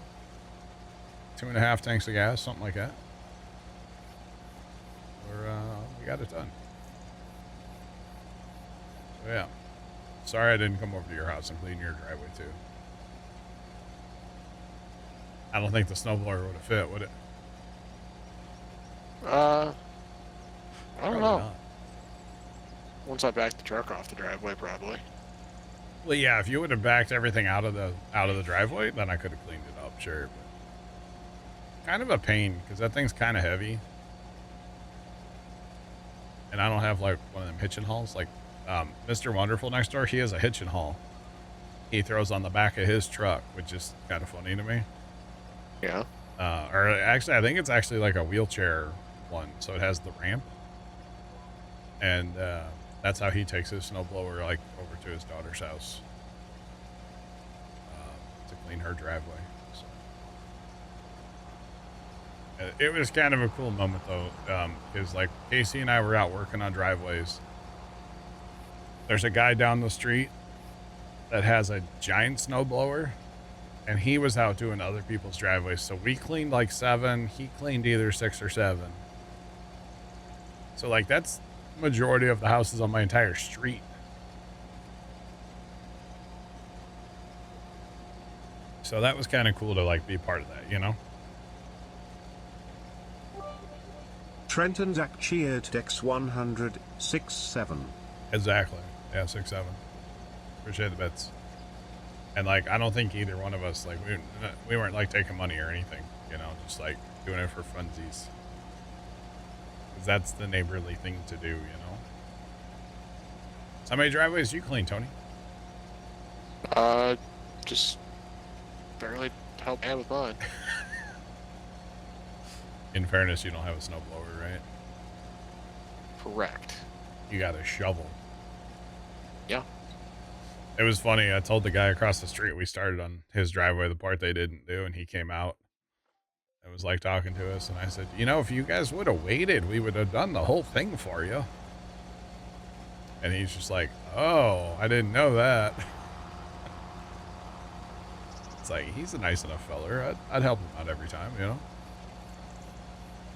2.5 tanks of gas, something like that. We got it done. So yeah, sorry I didn't come over to your house and clean your driveway too. I don't think the snowblower would have fit, would it? I don't Probably know. not. Once I back the truck off the driveway, probably. Well, yeah, if you would have backed everything out of the driveway, then I could have cleaned it up, sure. But kind of a pain because that thing's kind of heavy, and I don't have like one of them hitching hauls. Like Mr. Wonderful next door, he has a hitching haul. He throws on the back of his truck, which is kind of funny to me. Yeah. Or actually, I think it's actually like a wheelchair one, so it has the ramp, and that's how he takes his snowblower like over to his daughter's house to clean her driveway. So it was kind of a cool moment though, because like Casey and I were out working on driveways. There's a guy down the street that has a giant snowblower. And he was out doing other people's driveways. So we cleaned like 7. He cleaned either 6 or 7. So like that's the majority of the houses on my entire street. So that was kind of cool to like be part of that, you know? Trent and Zach cheered Dex 100 6-7. Exactly. Yeah, 6-7. Appreciate the bits. And like, I don't think either one of us, like, we weren't like taking money or anything, you know, just like doing it for funsies. Because that's the neighborly thing to do, you know. So how many driveways do you clean, Tony? Just barely help out with mine. In fairness, you don't have a snowblower, right? Correct. You got a shovel. Yeah. It was funny. I told the guy across the street we started on his driveway the part they didn't do, and he came out and was like talking to us. And I said, you know, if you guys would have waited, we would have done the whole thing for you. And he's just like, oh, I didn't know that. It's like, he's a nice enough feller. I'd help him out every time, you know?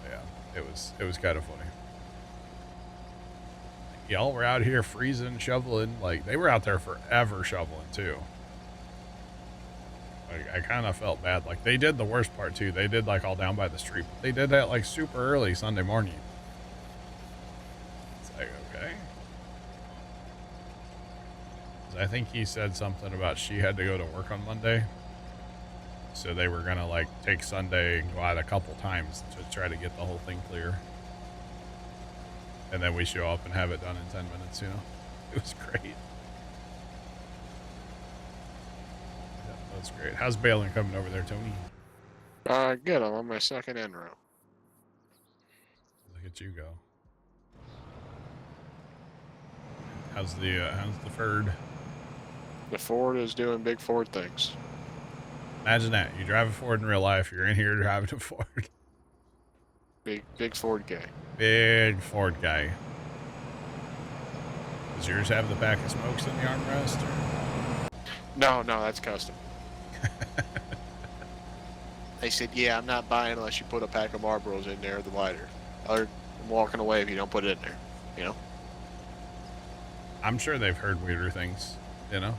Yeah, it was kind of funny. Y'all were out here freezing, shoveling. Like, they were out there forever shoveling, too. Like, I kind of felt bad. Like, they did the worst part, too. They did, like, all down by the street. But they did that, like, super early Sunday morning. It's like, okay. 'Cause I think he said something about she had to go to work on Monday. So they were going to, like, take Sunday and go out a couple times to try to get the whole thing clear. And then we show up and have it done in 10 minutes, you know? It was great. Yeah, that was great. How's baling coming over there, Tony? Good. I'm on my second end row. Look at you go. How's the Ford? The Ford is doing big Ford things. Imagine that. You drive a Ford in real life. You're in here driving a Ford. Big Ford guy. Big Ford guy. Does yours have the pack of smokes in the armrest? Or? No, that's custom. They said, yeah, I'm not buying unless you put a pack of Marlboros in there, the lighter. I'm walking away if you don't put it in there. You know? I'm sure they've heard weirder things, you know?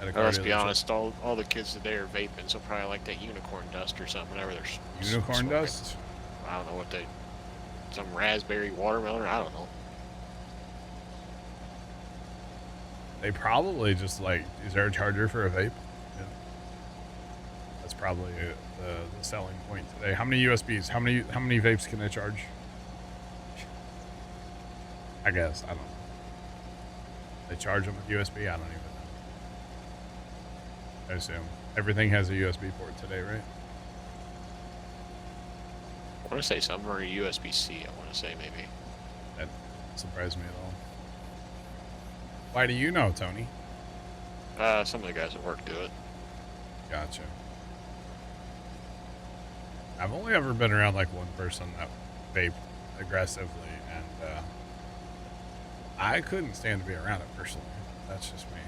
At a Or let's car be dealership. honest, all the kids today are vaping, so probably like that unicorn dust or something. Whenever they're Unicorn smoking. dust? I don't know what they. Some raspberry watermelon. I don't know. They probably just like, is there a charger for a vape? Yeah. That's probably the selling point today. How many USBs? How many vapes can they charge? I guess. I don't know. They charge them with USB? I don't even know. I assume. Everything has a USB port today, right? I want to say some are USB-C. I want to say maybe. That doesn't surprise me at all. Why do you know, Tony? Some of the guys at work do it. Gotcha. I've only ever been around like one person that vaped aggressively, and I couldn't stand to be around it personally. That's just me.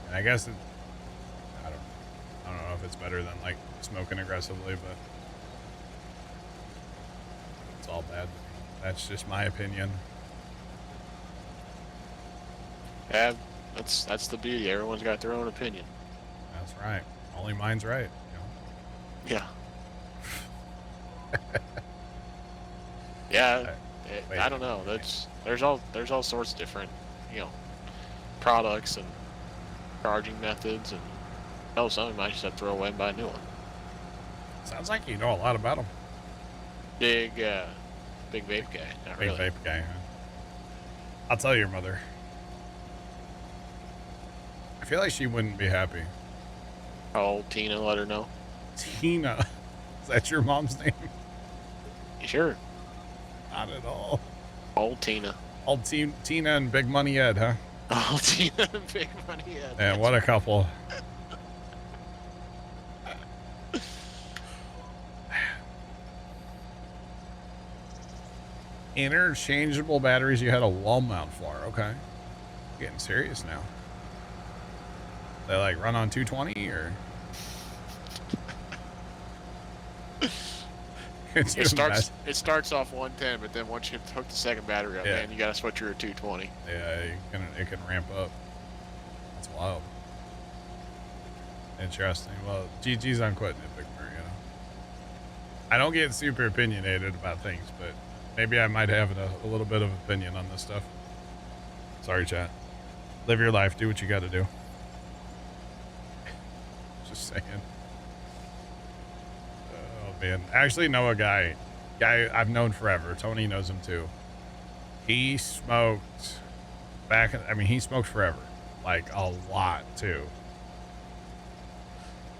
And I guess I don't know if it's better than like smoking aggressively, but it's all bad. That's just my opinion. Yeah, that's the beauty. Everyone's got their own opinion. That's right. Only mine's right. You know? Yeah. Yeah. Wait. I don't know. There's all sorts of different, products and charging methods, and some you might just have to throw away and buy a new one. Sounds like you know a lot about them. Big vape guy. Not Big really. vape guy, huh? I'll tell your mother. I feel like she wouldn't be happy. Call Tina, let her know. Tina. Is that your mom's name? You sure? Not at all. Old Tina. Old Tina and Big Money Ed, huh? Oh, Tina and Big Money. Yeah. Man, what a couple. Interchangeable batteries. You had a wall mount for. Okay. Getting serious now. They like run on 220 or? It starts off 110, but then once you hook the second battery up, man, you gotta switch your 220. Yeah, it can ramp up. That's wild. Interesting. Well, GG's on quitting it, Big Murray, I don't get super opinionated about things, but maybe I might have a little bit of opinion on this stuff. Sorry, chat. Live your life. Do what you got to do. Just saying. Oh, man. I actually know a guy I've known forever. Tony knows him, too. He smoked he smoked forever. Like, a lot, too.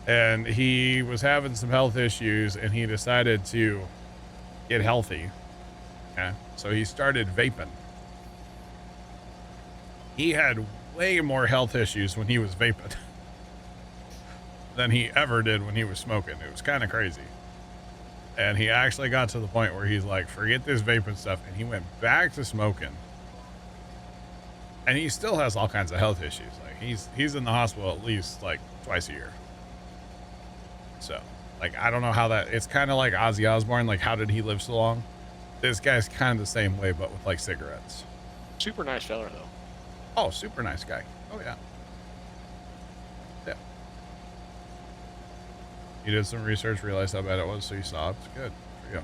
And he was having some health issues, and he decided to get healthy. Okay? So he started vaping. He had way more health issues when he was vaping than he ever did when he was smoking. It was kind of crazy. And he actually got to the point where he's like, forget this vaping stuff. And he went back to smoking. And he still has all kinds of health issues. Like he's in the hospital at least like twice a year. So, like, I don't know how it's kind of like Ozzy Osbourne. Like, how did he live so long? This guy's kind of the same way, but with like cigarettes. Super nice fella, though. Oh, super nice guy. Oh, yeah. Yeah. You did some research, realized how bad it was, so you stopped. Good for you.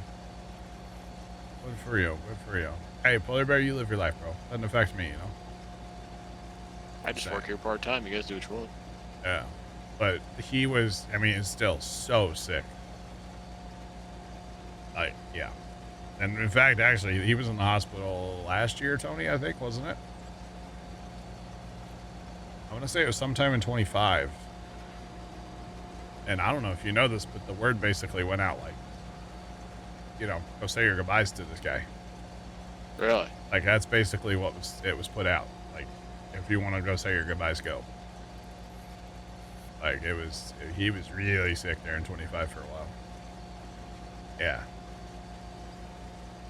Good for you. Good for you. Hey, Polar Bear, you live your life, bro. Doesn't affect me, I just work here part-time. You guys do what you want. Yeah. But he was, is still so sick. Like, yeah. And in fact, actually, he was in the hospital last year, Tony, I think, wasn't it? I want to say it was sometime in 25. And I don't know if you know this, but the word basically went out like, go say your goodbyes to this guy. Really? Like, that's basically what it was put out. Like, if you want to go say your goodbyes, go. Like, he was really sick there in 25 for a while. Yeah.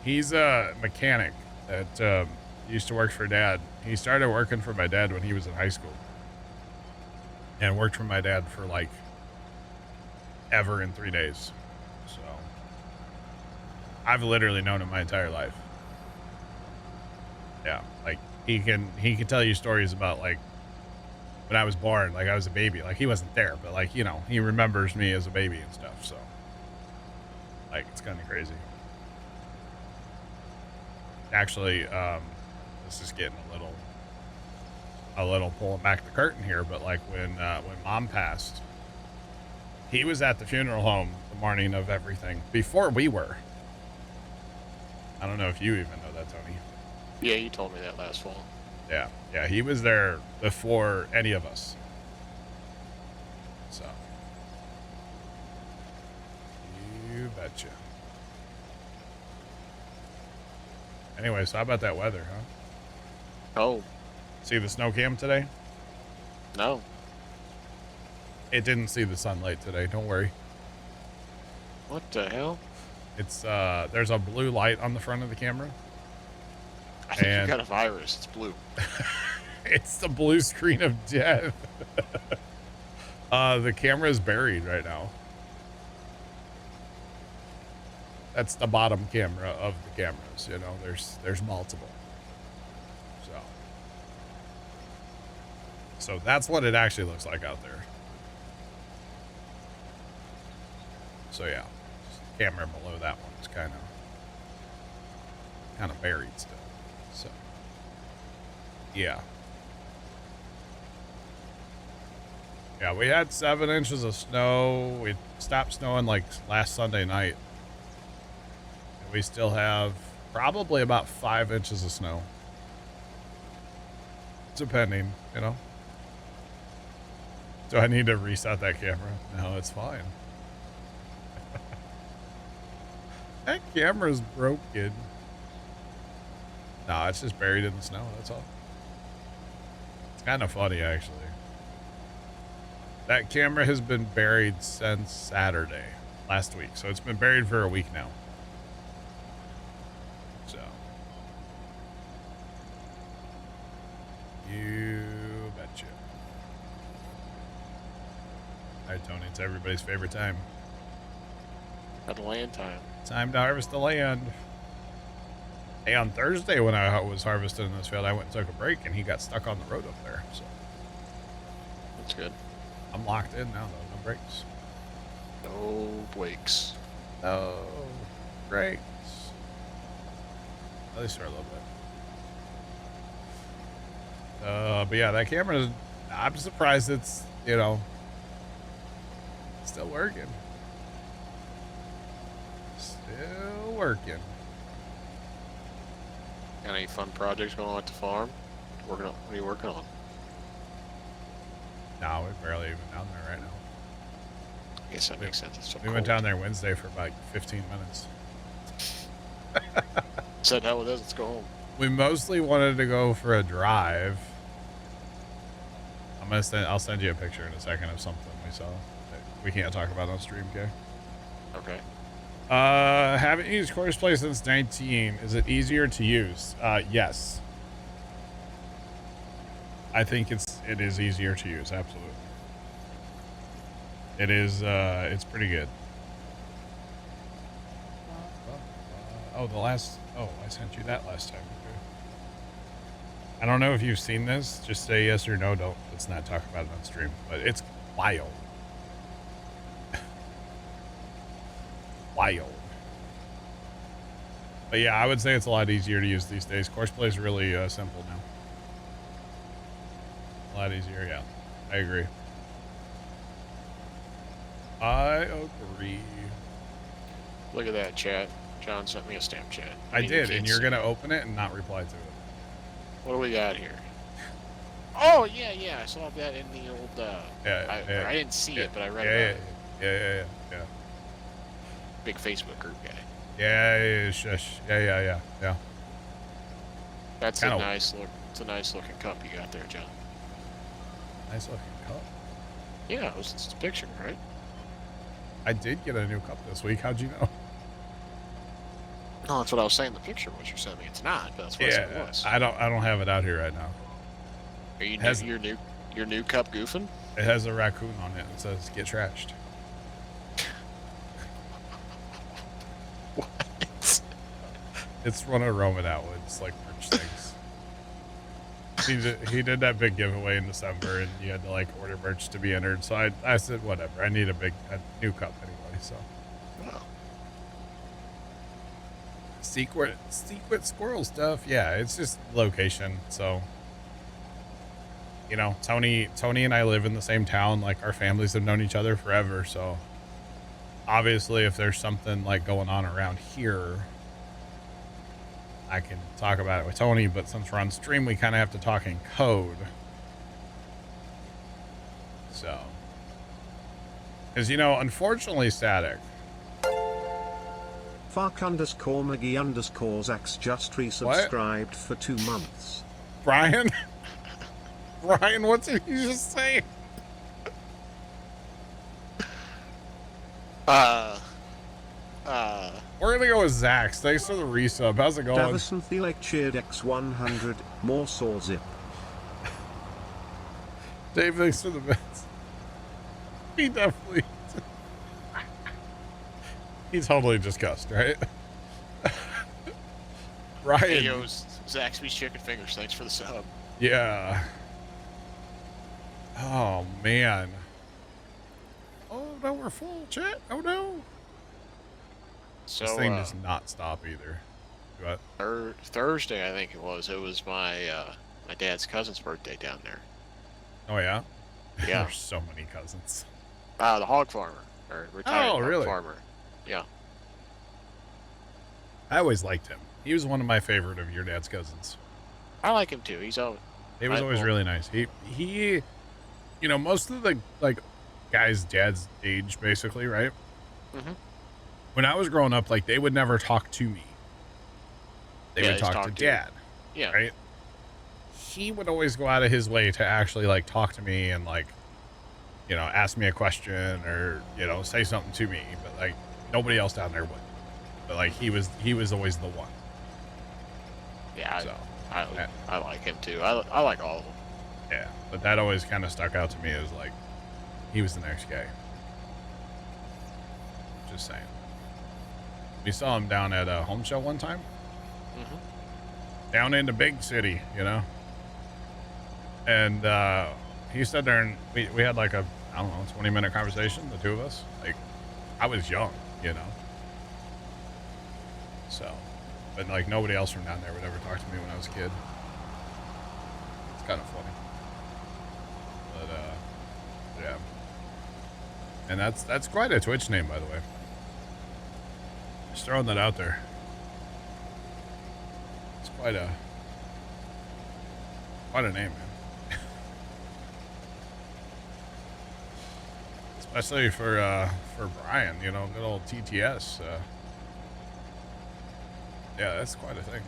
He's a mechanic that used to work for Dad. He started working for my dad when he was in high school. And worked for my dad for, like, ever in 3 days. So, I've literally known him my entire life. Yeah, like he can tell you stories about like when I was born, like I was a baby. Like he wasn't there, but like, you know, he remembers me as a baby and stuff. So like it's kind of crazy. Actually, this is getting a little pulling back the curtain here, but like when mom passed, he was at the funeral home the morning of everything before we were. I don't know if you even know that, Tony. Yeah, you told me that last fall. Yeah, he was there before any of us. So, you betcha. Anyway, so how about that weather, huh? Oh, See the snow cam today? no. It didn't see the sunlight today, don't worry. What the hell? It's, there's a blue light on the front of the camera. I think And- you got a virus. It's blue. It's the blue screen of death. The camera is buried right now. That's the bottom camera of the cameras, you know, there's multiple. So that's what it actually looks like out there. So yeah, the camera below that one is kind of buried still. So yeah. Yeah, we had 7 inches of snow. It stopped snowing like last Sunday night. And we still have probably about 5 inches of snow. Depending, you know. Do I need to reset that camera? No, it's fine. That camera's broken. No, it's just buried in the snow, that's all. It's kind of funny, actually. That camera has been buried since Saturday, last week. So it's been buried for a week now. So. You betcha. All right, Tony, it's everybody's favorite time. At the land time. Time to harvest the land. Hey, on Thursday when I was harvesting in this field, I went and took a break, and he got stuck on the road up there. So That's good. I'm locked in now, though. No breaks. No breaks. No breaks. At least for a little bit. But yeah, that camera, I'm surprised it's, you know, still working. Still working. Got any fun projects going on at the farm? What are you working on? No, we're barely even down there right now. I guess that makes sense. It's so We went down there Wednesday for about 15 minutes. Said hell with us. Let's go home. We mostly wanted to go for a drive. I'll send you a picture in a second of something we saw that we can't talk about on stream, okay? Okay. Haven't used Course Play since 19. Is it easier to use? Yes. I think it is easier to use, absolutely. It is, it's pretty good. Oh, I sent you that last time. Okay. I don't know if you've seen this. Just say yes or no. Let's not talk about it on stream. But it's wild. Wild. But yeah, I would say it's a lot easier to use these days. Course Play is really simple now. A lot easier, yeah. I agree. I agree. Look at that chat. John sent me a stamp chat. I mean, did, you and can't you're see- going to open it and not reply to it. What do we got here? Oh, yeah. I saw that in the old, Yeah. I didn't see it, but I read about it. Yeah. Big Facebook group guy. Yeah, shush. Yeah. That's Kinda- a nice look. It's a nice looking cup you got there, John. Nice looking cup. Yeah, it's a picture, right? I did get a new cup this week. How'd you know? No, that's what I was saying. The picture what you sent me, it's not. But that's what I said it Yeah, was. I don't have it out here right now. Are you has- your new cup goofing? It has a raccoon on it and says "Get trashed." What? It's one of Roman Atwood's like merch things. He did that big giveaway in December, and you had to like order merch to be entered. So I said whatever. I need a new cup anyway. So Wow. secret squirrel stuff. Yeah, it's just location. So you know, Tony and I live in the same town. Like our families have known each other forever. So obviously, if there's something like going on around here, I can talk about it with Tony, but since we're on stream, we kind of have to talk in code. So, because, you know, unfortunately, Static. Fark_McGee_Zax just resubscribed for 2 months. Brian? Brian, what did you just say? We're gonna go with Zax. Thanks for the resub. How's it going? Davison Thielek cheered X100, more saw zip. Dave, thanks for the bets. He definitely... He totally just cussed, right? Brian. Hey, yo, Zaxby's chicken fingers. Thanks for the sub. Yeah. Oh, man. Oh, no, we're full, chat. Oh, no. So, This thing does not stop either. What? Thursday, I think it was. It was my my dad's cousin's birthday down there. Oh, yeah? Yeah. There's so many cousins. The hog farmer, or retired hog really? farmer. Yeah. I always liked him. He was one of my favorite of your dad's cousins. I like him too. He's always. He was always really nice. He, you know, most of the like guys' dad's age, basically, right? Mm-hmm. When I was growing up, like they would never talk to me. They would talk to Dad. Yeah. Right. He would always go out of his way to actually like talk to me and like, you know, ask me a question or you know say something to me. But like nobody else down there would. But like he was always the one. Yeah. So, I like him too. I like all of them. yeah, but that always kind of stuck out to me as like he was the next guy. Just saying. We saw him down at a home show one time. Mm-hmm. Down in the big city, you know. And he stood there and we had like a, I don't know, 20-minute conversation, the two of us. Like, I was young, you know. So, but like nobody else from down there would ever talk to me when I was a kid. It's kind of funny. But, yeah. And that's quite a Twitch name, by the way. Just throwing that out there. It's quite a name, man. Especially for Brian, you know, good old TTS. Yeah, that's quite a thing.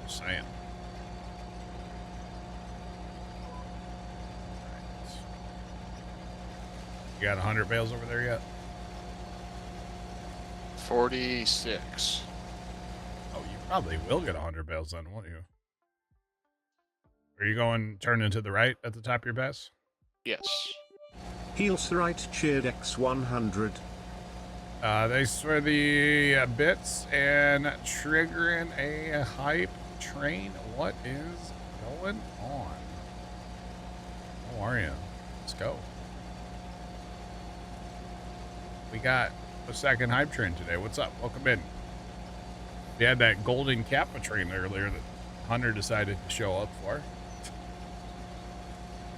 Just saying. You got 100 bales over there yet? 46. Oh, you probably will get 100 bales then, won't you? Are you going turning to the right at the top of your pass? Yes. Heels right cheered X100. Thanks for the bits and triggering a hype train. What is going on? How are you? Let's go. We got a second hype train today. What's up? Welcome in. We had that golden Kappa train earlier that Hunter decided to show up for.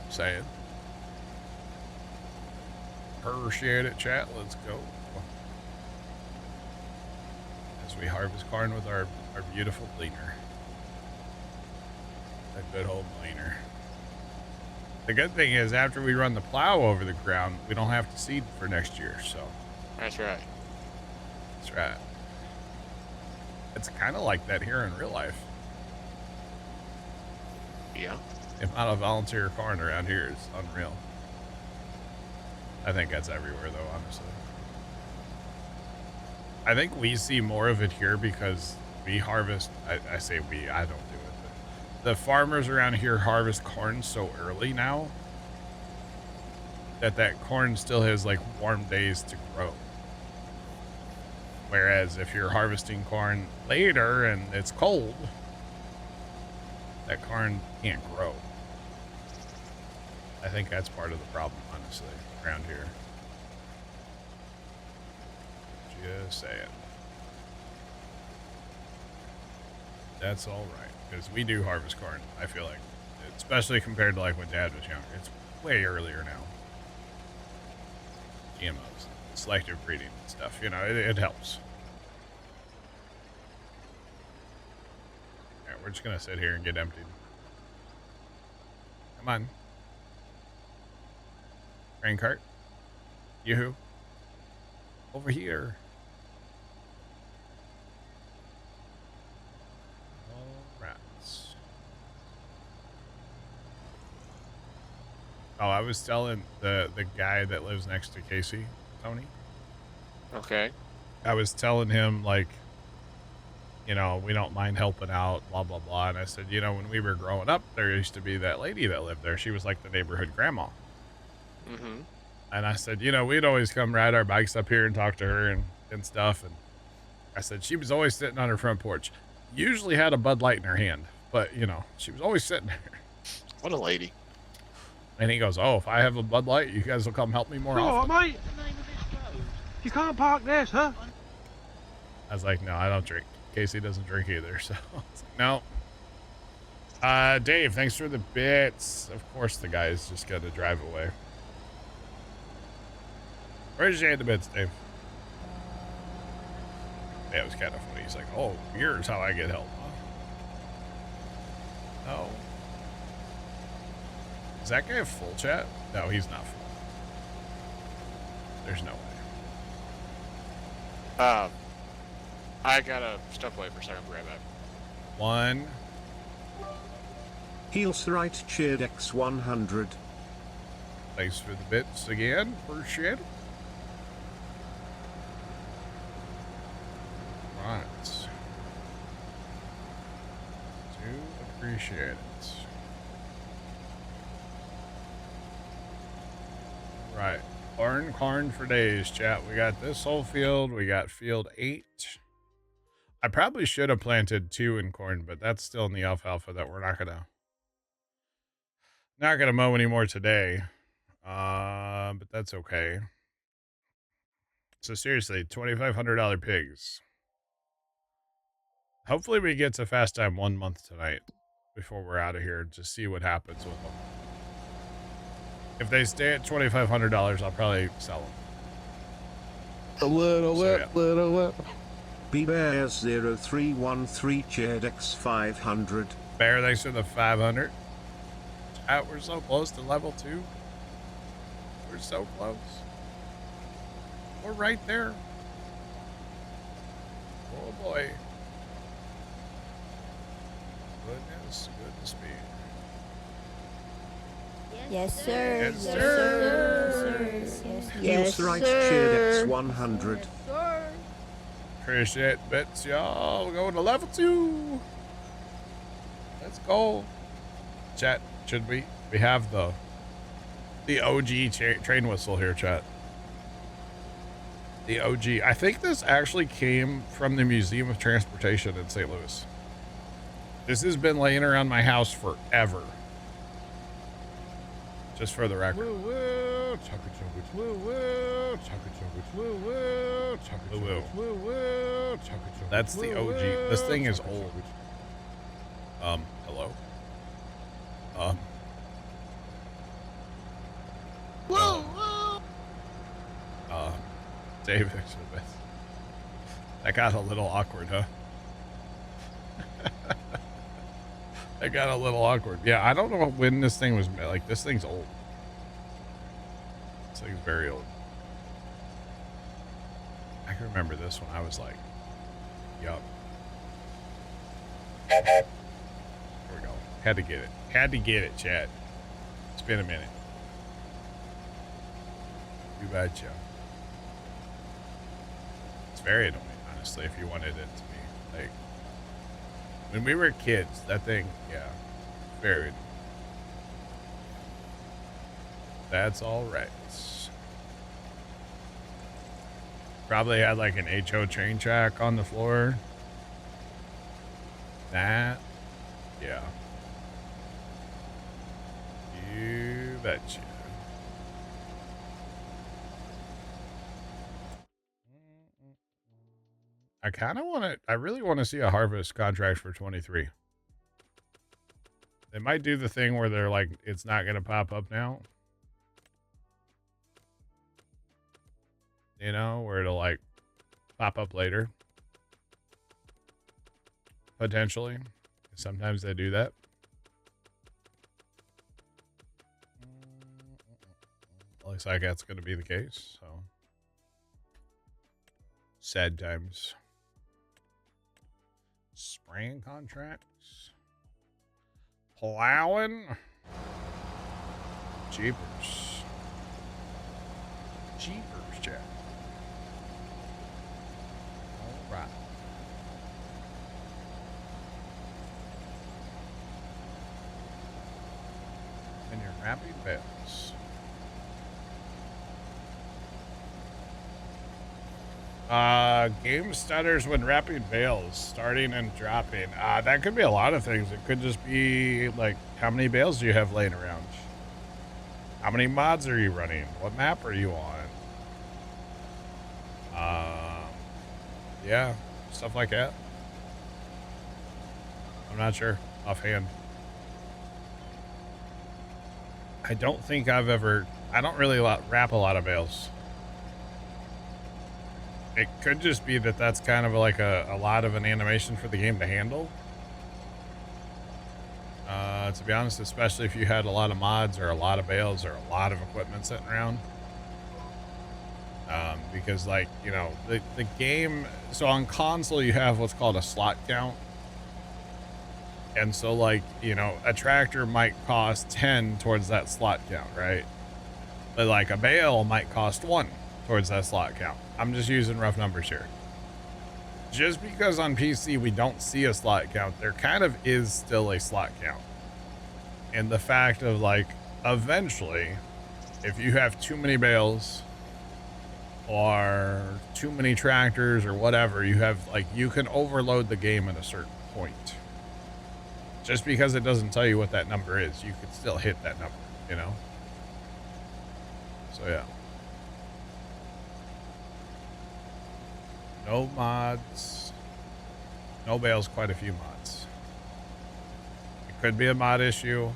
Saying. Appreciate it, chat. Let's go. As we harvest corn with our beautiful gleaner. That good old gleaner. The good thing is after we run the plow over the ground, we don't have to seed for next year, so. That's right. That's right. It's kind of like that here in real life. Yeah. The amount of volunteer corn around here is unreal. I think that's everywhere, though, honestly. I think we see more of it here because we harvest. I say we, I don't do it. But the farmers around here harvest corn so early now that corn still has like warm days to grow. Whereas if you're harvesting corn later and it's cold, that corn can't grow. I think that's part of the problem, honestly, around here. Just saying. That's all right, because we do harvest corn, I feel like. Especially compared to like when Dad was younger. It's way earlier now. GMOs, selective breeding and stuff, you know, it helps. Alright, we're just gonna sit here and get emptied. Come on. Grain cart. Yoo-hoo. Over here. Oh, I was telling the guy that lives next to Casey, Tony. Okay. I was telling him, like, you know, we don't mind helping out, blah, blah, blah. And I said, you know, when we were growing up, there used to be that lady that lived there. She was like the neighborhood grandma. Mm-hmm. And I said, you know, we'd always come ride our bikes up here and talk to her and stuff. And I said, she was always sitting on her front porch. Usually had a Bud Light in her hand. But, you know, she was always sitting there. What a lady. And he goes, oh, if I have a Bud Light, you guys will come help me more often. Mate. You can't park there, sir. I was like, no, I don't drink. Casey doesn't drink either, so I was like, no. Dave, thanks for the bits. Of course the guy's just got to drive away. Appreciate the bits, Dave. Yeah, it was kind of funny. He's like, oh, here's how I get help. Huh? No. Is that guy a full chat? No, he's not full. There's no way. I gotta step away for a second. I'll be right back. One. Heels right cheered X100. Thanks for the bits again. Appreciate it. Right. Do appreciate it. Right. Corn for days, chat. We got this whole field. We got field 8. I probably should have planted 2 in corn, but that's still in the alfalfa that we're not gonna mow anymore today. But that's okay. So seriously, $2,500 pigs. Hopefully we get to fast time 1 month tonight before we're out of here to see what happens with them. If they stay at $2,500, I'll probably sell them. A little bit. BBears0313 cheered X500. Bear, thanks for the 500. We're so close to level 2. We're so close. We're right there. Oh boy. Goodness me. Yes, sir. Yes, sir. Heels right cheered X100. Appreciate bits, y'all. We're going to level 2. Let's go. Chat, should we have the OG train whistle here, chat. The OG. I think this actually came from the Museum of Transportation in St. Louis. This has been laying around my house forever. Just for the record. Woo woo, chugga chugga woo woo, chugga chugga woo woo, chugga chugga woo woo, chugga chugga. That's the OG. This thing is old. Hello. Woo woo. David, that got a little awkward, huh? That got a little awkward. Yeah, I don't know when this thing was made. Like, this thing's old. This thing's very old. I can remember this when I was like, yup. There we go. Had to get it. Had to get it, chat. It's been a minute. You betcha. It's very annoying, honestly, if you wanted it to be. Like, when we were kids, that thing, yeah, very. That's all right. Probably had like an HO train track on the floor. That, yeah. You betcha. I kind of want to, I really want to see a harvest contract for 23. They might do the thing where they're like, it's not going to pop up now. You know, where it'll like pop up later. Potentially. Sometimes they do that. Looks like that's going to be the case. So sad times. Spraying contracts. Plowing. Jeepers. Jeepers, Jack. All right. And your rapid bets. Game stutters when rapid bales, starting and dropping. That could be a lot of things. It could just be like, how many bales do you have laying around? How many mods are you running? What map are you on? Yeah, stuff like that. I'm not sure offhand. I don't think I've ever, I don't really wrap a lot of bales. It could just be that that's kind of like a lot of an animation for the game to handle. To be honest, especially if you had a lot of mods or a lot of bales or a lot of equipment sitting around. Because like, you know, the game, so on console you have what's called a slot count. And so like, you know, a tractor might cost 10 towards that slot count, right? But like a bale might cost 1 towards that slot count. I'm just using rough numbers here. Just because on PC we don't see a slot count, there kind of is still a slot count. And the fact of like, eventually, if you have too many bales or too many tractors or whatever, you have like, you can overload the game at a certain point. Just because it doesn't tell you what that number is, you could still hit that number, you know? So yeah. No mods. No bales, quite a few mods. It could be a mod issue.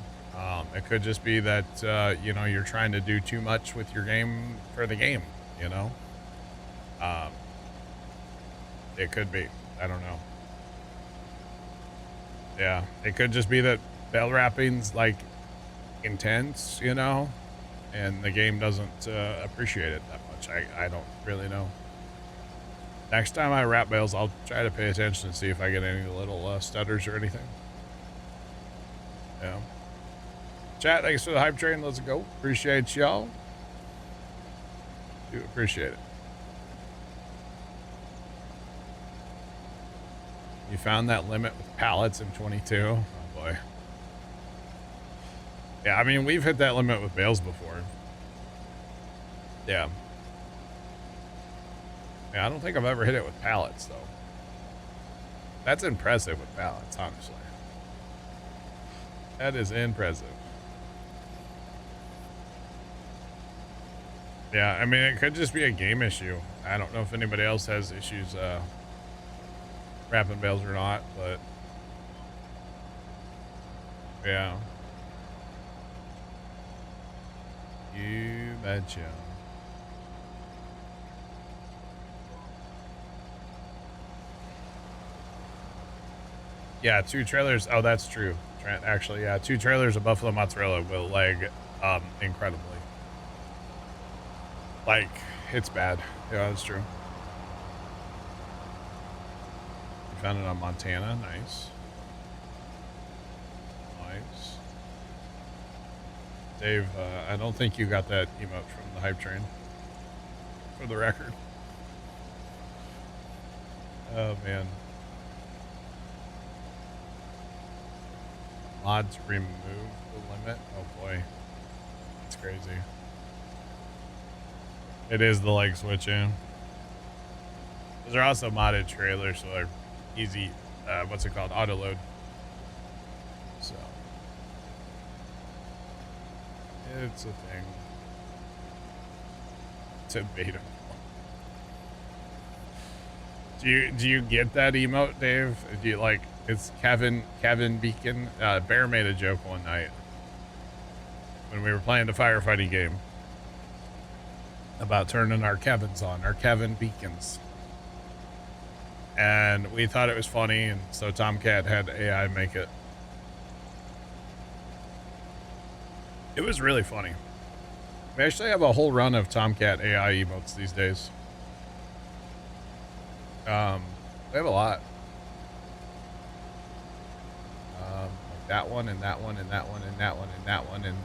It could just be that, you know, you're trying to do too much with your game for the game, you know? It could be. I don't know. Yeah, it could just be that bale wrapping's like intense, you know? And the game doesn't appreciate it that much. I don't really know. Next time I wrap bales, I'll try to pay attention and see if I get any little stutters or anything. Yeah. Chat, thanks for the hype train. Let's go. Appreciate y'all. Do appreciate it. You found that limit with pallets in 22? Oh boy. Yeah, I mean, we've hit that limit with bales before. Yeah. Yeah, I don't think I've ever hit it with pallets, though. That's impressive with pallets, honestly. That is impressive. Yeah, I mean, it could just be a game issue. I don't know if anybody else has issues wrapping bales or not, but... yeah. You betcha. Yeah, 2 trailers. Oh, that's true. Actually, yeah, 2 trailers of buffalo mozzarella will lag incredibly. Like, it's bad. Yeah, that's true. You found it on Montana. Nice. Nice. Dave, I don't think you got that emote from the hype train. For the record. Oh, man. Mods remove the limit. Oh boy. It's crazy. It is the leg switch, yeah. Those are also modded trailers, so they're easy. What's it called? Auto load. So it's a thing. It's a beta. Do you get that emote, Dave? Do you like? It's Kevin Beacon. Bear made a joke one night when we were playing the firefighting game about turning our Kevins on, our Kevin Beacons. And we thought it was funny, and so Tomcat had AI make it. It was really funny. We actually have a whole run of Tomcat AI emotes these days. We have a lot. Like that one, and that one, and that one, and that one, and that one, and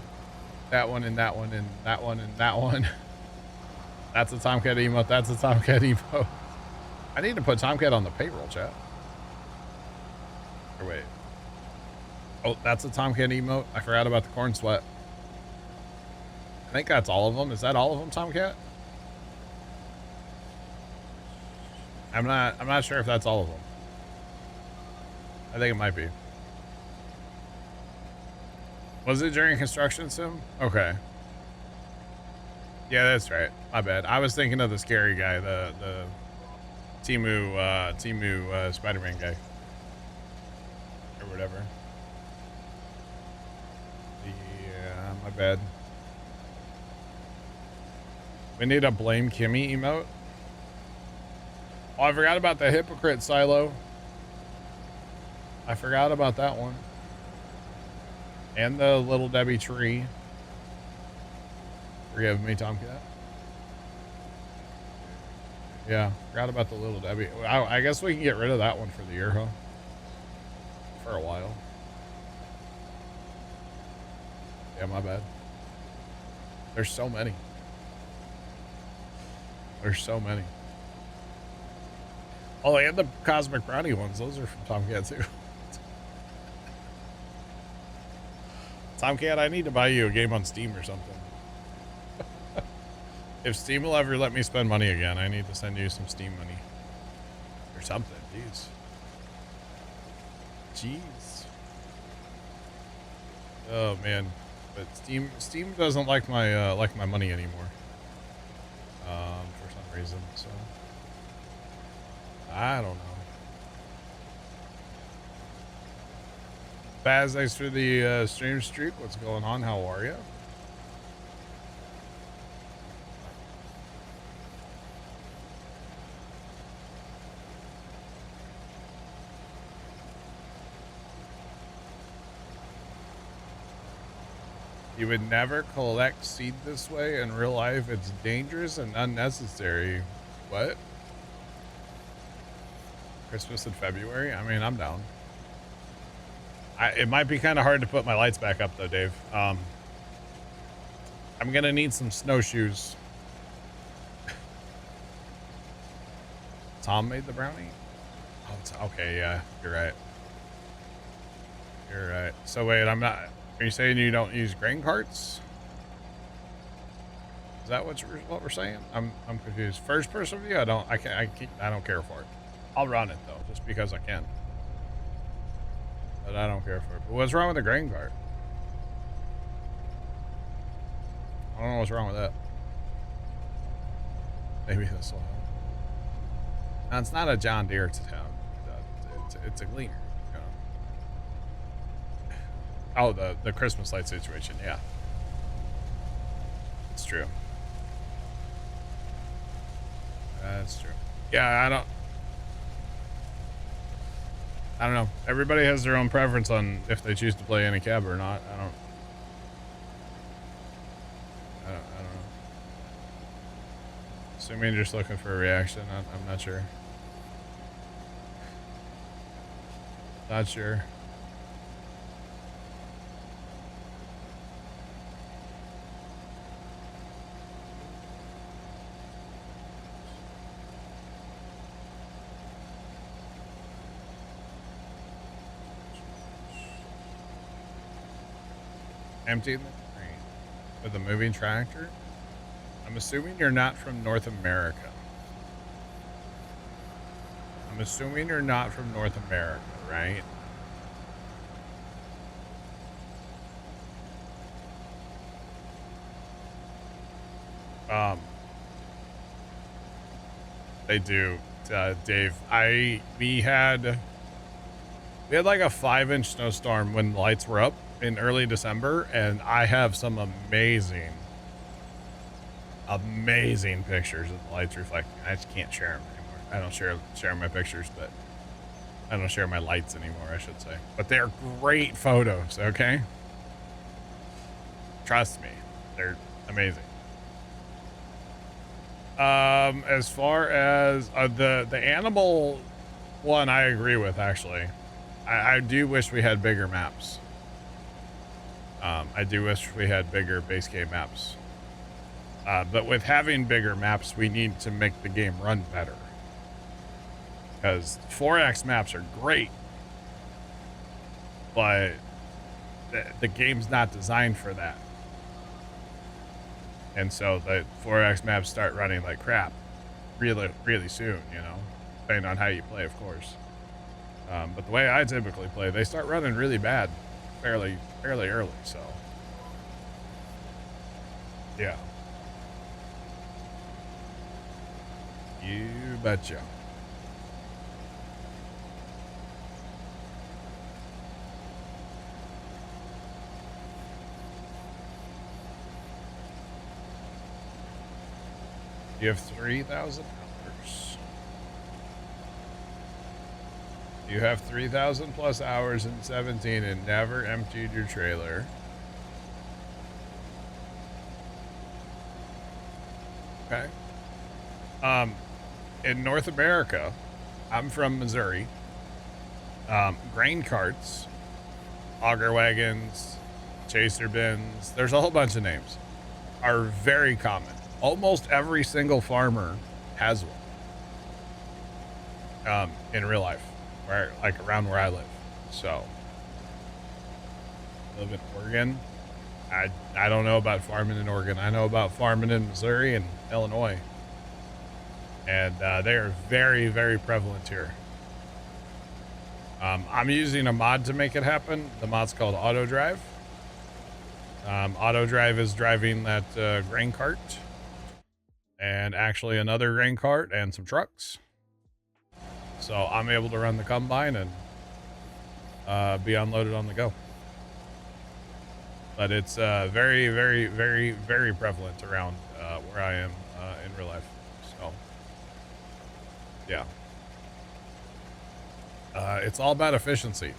that one, and that one, and that one, and that one. That's a Tomcat emote. That's a Tomcat emote. I need to put Tomcat on the payroll, chat. Or wait. Oh, that's a Tomcat emote. I forgot about the corn sweat. I think that's all of them. Is that all of them, Tomcat? I'm not sure if that's all of them. I think it might be. Was it during construction sim? Okay. Yeah, that's right. My bad. I was thinking of the scary guy, the Timu Spider-Man guy. Or whatever. Yeah, my bad. We need a blame Kimmy emote. Oh, I forgot about the hypocrite silo. I forgot about that one. And the little Debbie tree. Forgive me, Tomcat. Yeah, forgot about the little Debbie. I guess we can get rid of that one for the year, huh? For a while. Yeah, my bad. There's so many. There's so many. Oh, and the Cosmic Brownie ones. Those are from Tomcat, too. Tomcat, I need to buy you a game on Steam or something. If Steam will ever let me spend money again, I need to send you some Steam money. Or something. Jeez. Jeez. Oh, man. But Steam doesn't like my money anymore. For some reason, so... I don't know. Baz, thanks for the stream streak. What's going on? How are you? You would never collect seed this way in real life. It's dangerous and unnecessary. What? Christmas in February? I mean, I'm down. It might be kind of hard to put my lights back up, though, Dave. I'm going to need some snowshoes. Tom made the brownie? Oh, okay, yeah, you're right. You're right. So, wait, I'm not... Are you saying you don't use grain carts? Is that what we're saying? I'm confused. First person view? I don't care for it. I'll run it though, just because I can. But I don't care for it. But what's wrong with the grain cart? I don't know what's wrong with that. Maybe this will help. Now, it's not a John Deere it's a gleaner. You know? Oh, the Christmas light situation, yeah. It's true. That's true. Yeah, I don't know. Everybody has their own preference on if they choose to play any cab or not. I don't know. Assuming you're just looking for a reaction, I'm not sure. Not sure. Emptying the train with a moving tractor? I'm assuming you're not from North America. I'm assuming you're not from North America, right? They do, Dave. We had like a 5-inch snowstorm when the lights were up in early December, and I have some amazing pictures of the lights reflecting. I just can't share them anymore. I don't share my pictures, but I don't share my lights anymore, I should say. But they're great photos, okay? Trust me, they're amazing. As far as the animal one, I agree with, actually. I do wish we had bigger maps. I do wish we had bigger base game maps. But with having bigger maps, we need to make the game run better. Because 4X maps are great, but the game's not designed for that. And so the 4X maps start running like crap really, really soon, you know, depending on how you play, of course. But the way I typically play, they start running really bad fairly early, so yeah. You betcha. You have 3,000 hours. You have 3,000 plus hours in 17 and never emptied your trailer. Okay. In North America, I'm from Missouri. Grain carts, auger wagons, chaser bins, there's a whole bunch of names, are very common. Almost every single farmer has one. In real life, where like around where I live. So, I live in Oregon. I don't know about farming in Oregon. I know about farming in Missouri and Illinois. And they are very, very prevalent here. I'm using a mod to make it happen. The mod's called Auto Drive. Auto Drive is driving that grain cart. And actually another grain cart and some trucks. So I'm able to run the combine and be unloaded on the go. But it's very, very, very, very prevalent around where I am in real life. So, yeah. It's all about efficiency.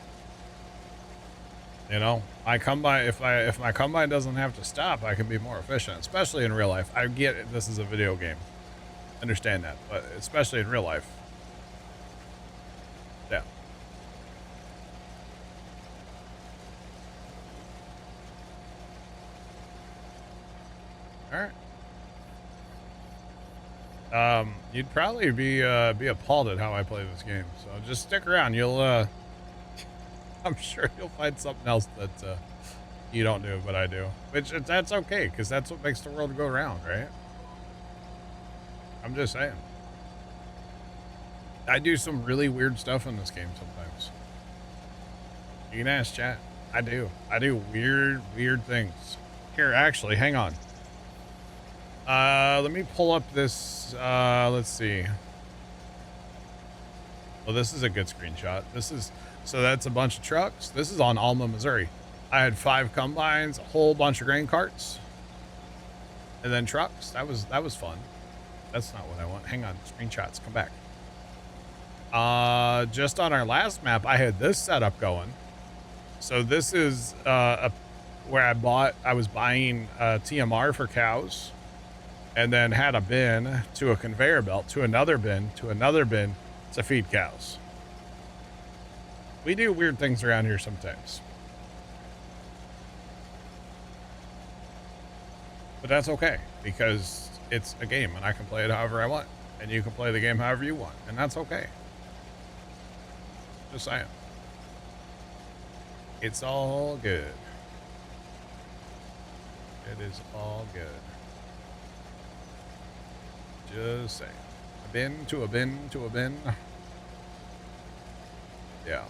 You know, my combine, if my combine doesn't have to stop, I can be more efficient, especially in real life. I get it, this is a video game. Understand that, but especially in real life. Yeah. All right. You'd probably be appalled at how I play this game. So just stick around. You'll I'm sure you'll find something else that you don't do, but I do. Which that's okay, because that's what makes the world go round, right? I'm just saying. I do some really weird stuff in this game sometimes. You can ask chat. I do weird things. Here, actually, hang on. Let me pull up this, let's see. Well, this is a good screenshot. So that's a bunch of trucks. This is on Alma, Missouri. I had 5 combines, a whole bunch of grain carts, and then trucks. That was fun. That's not what I want. Hang on, screenshots, come back. Just on our last map, I had this setup going. So this is where I was buying TMR for cows, and then had a bin to a conveyor belt to another bin to feed cows. We do weird things around here sometimes. But that's okay, because it's a game and I can play it however I want. And you can play the game however you want. And that's okay. Just saying. It's all good. It is all good. Just saying. A bin to a bin to a bin. Yeah.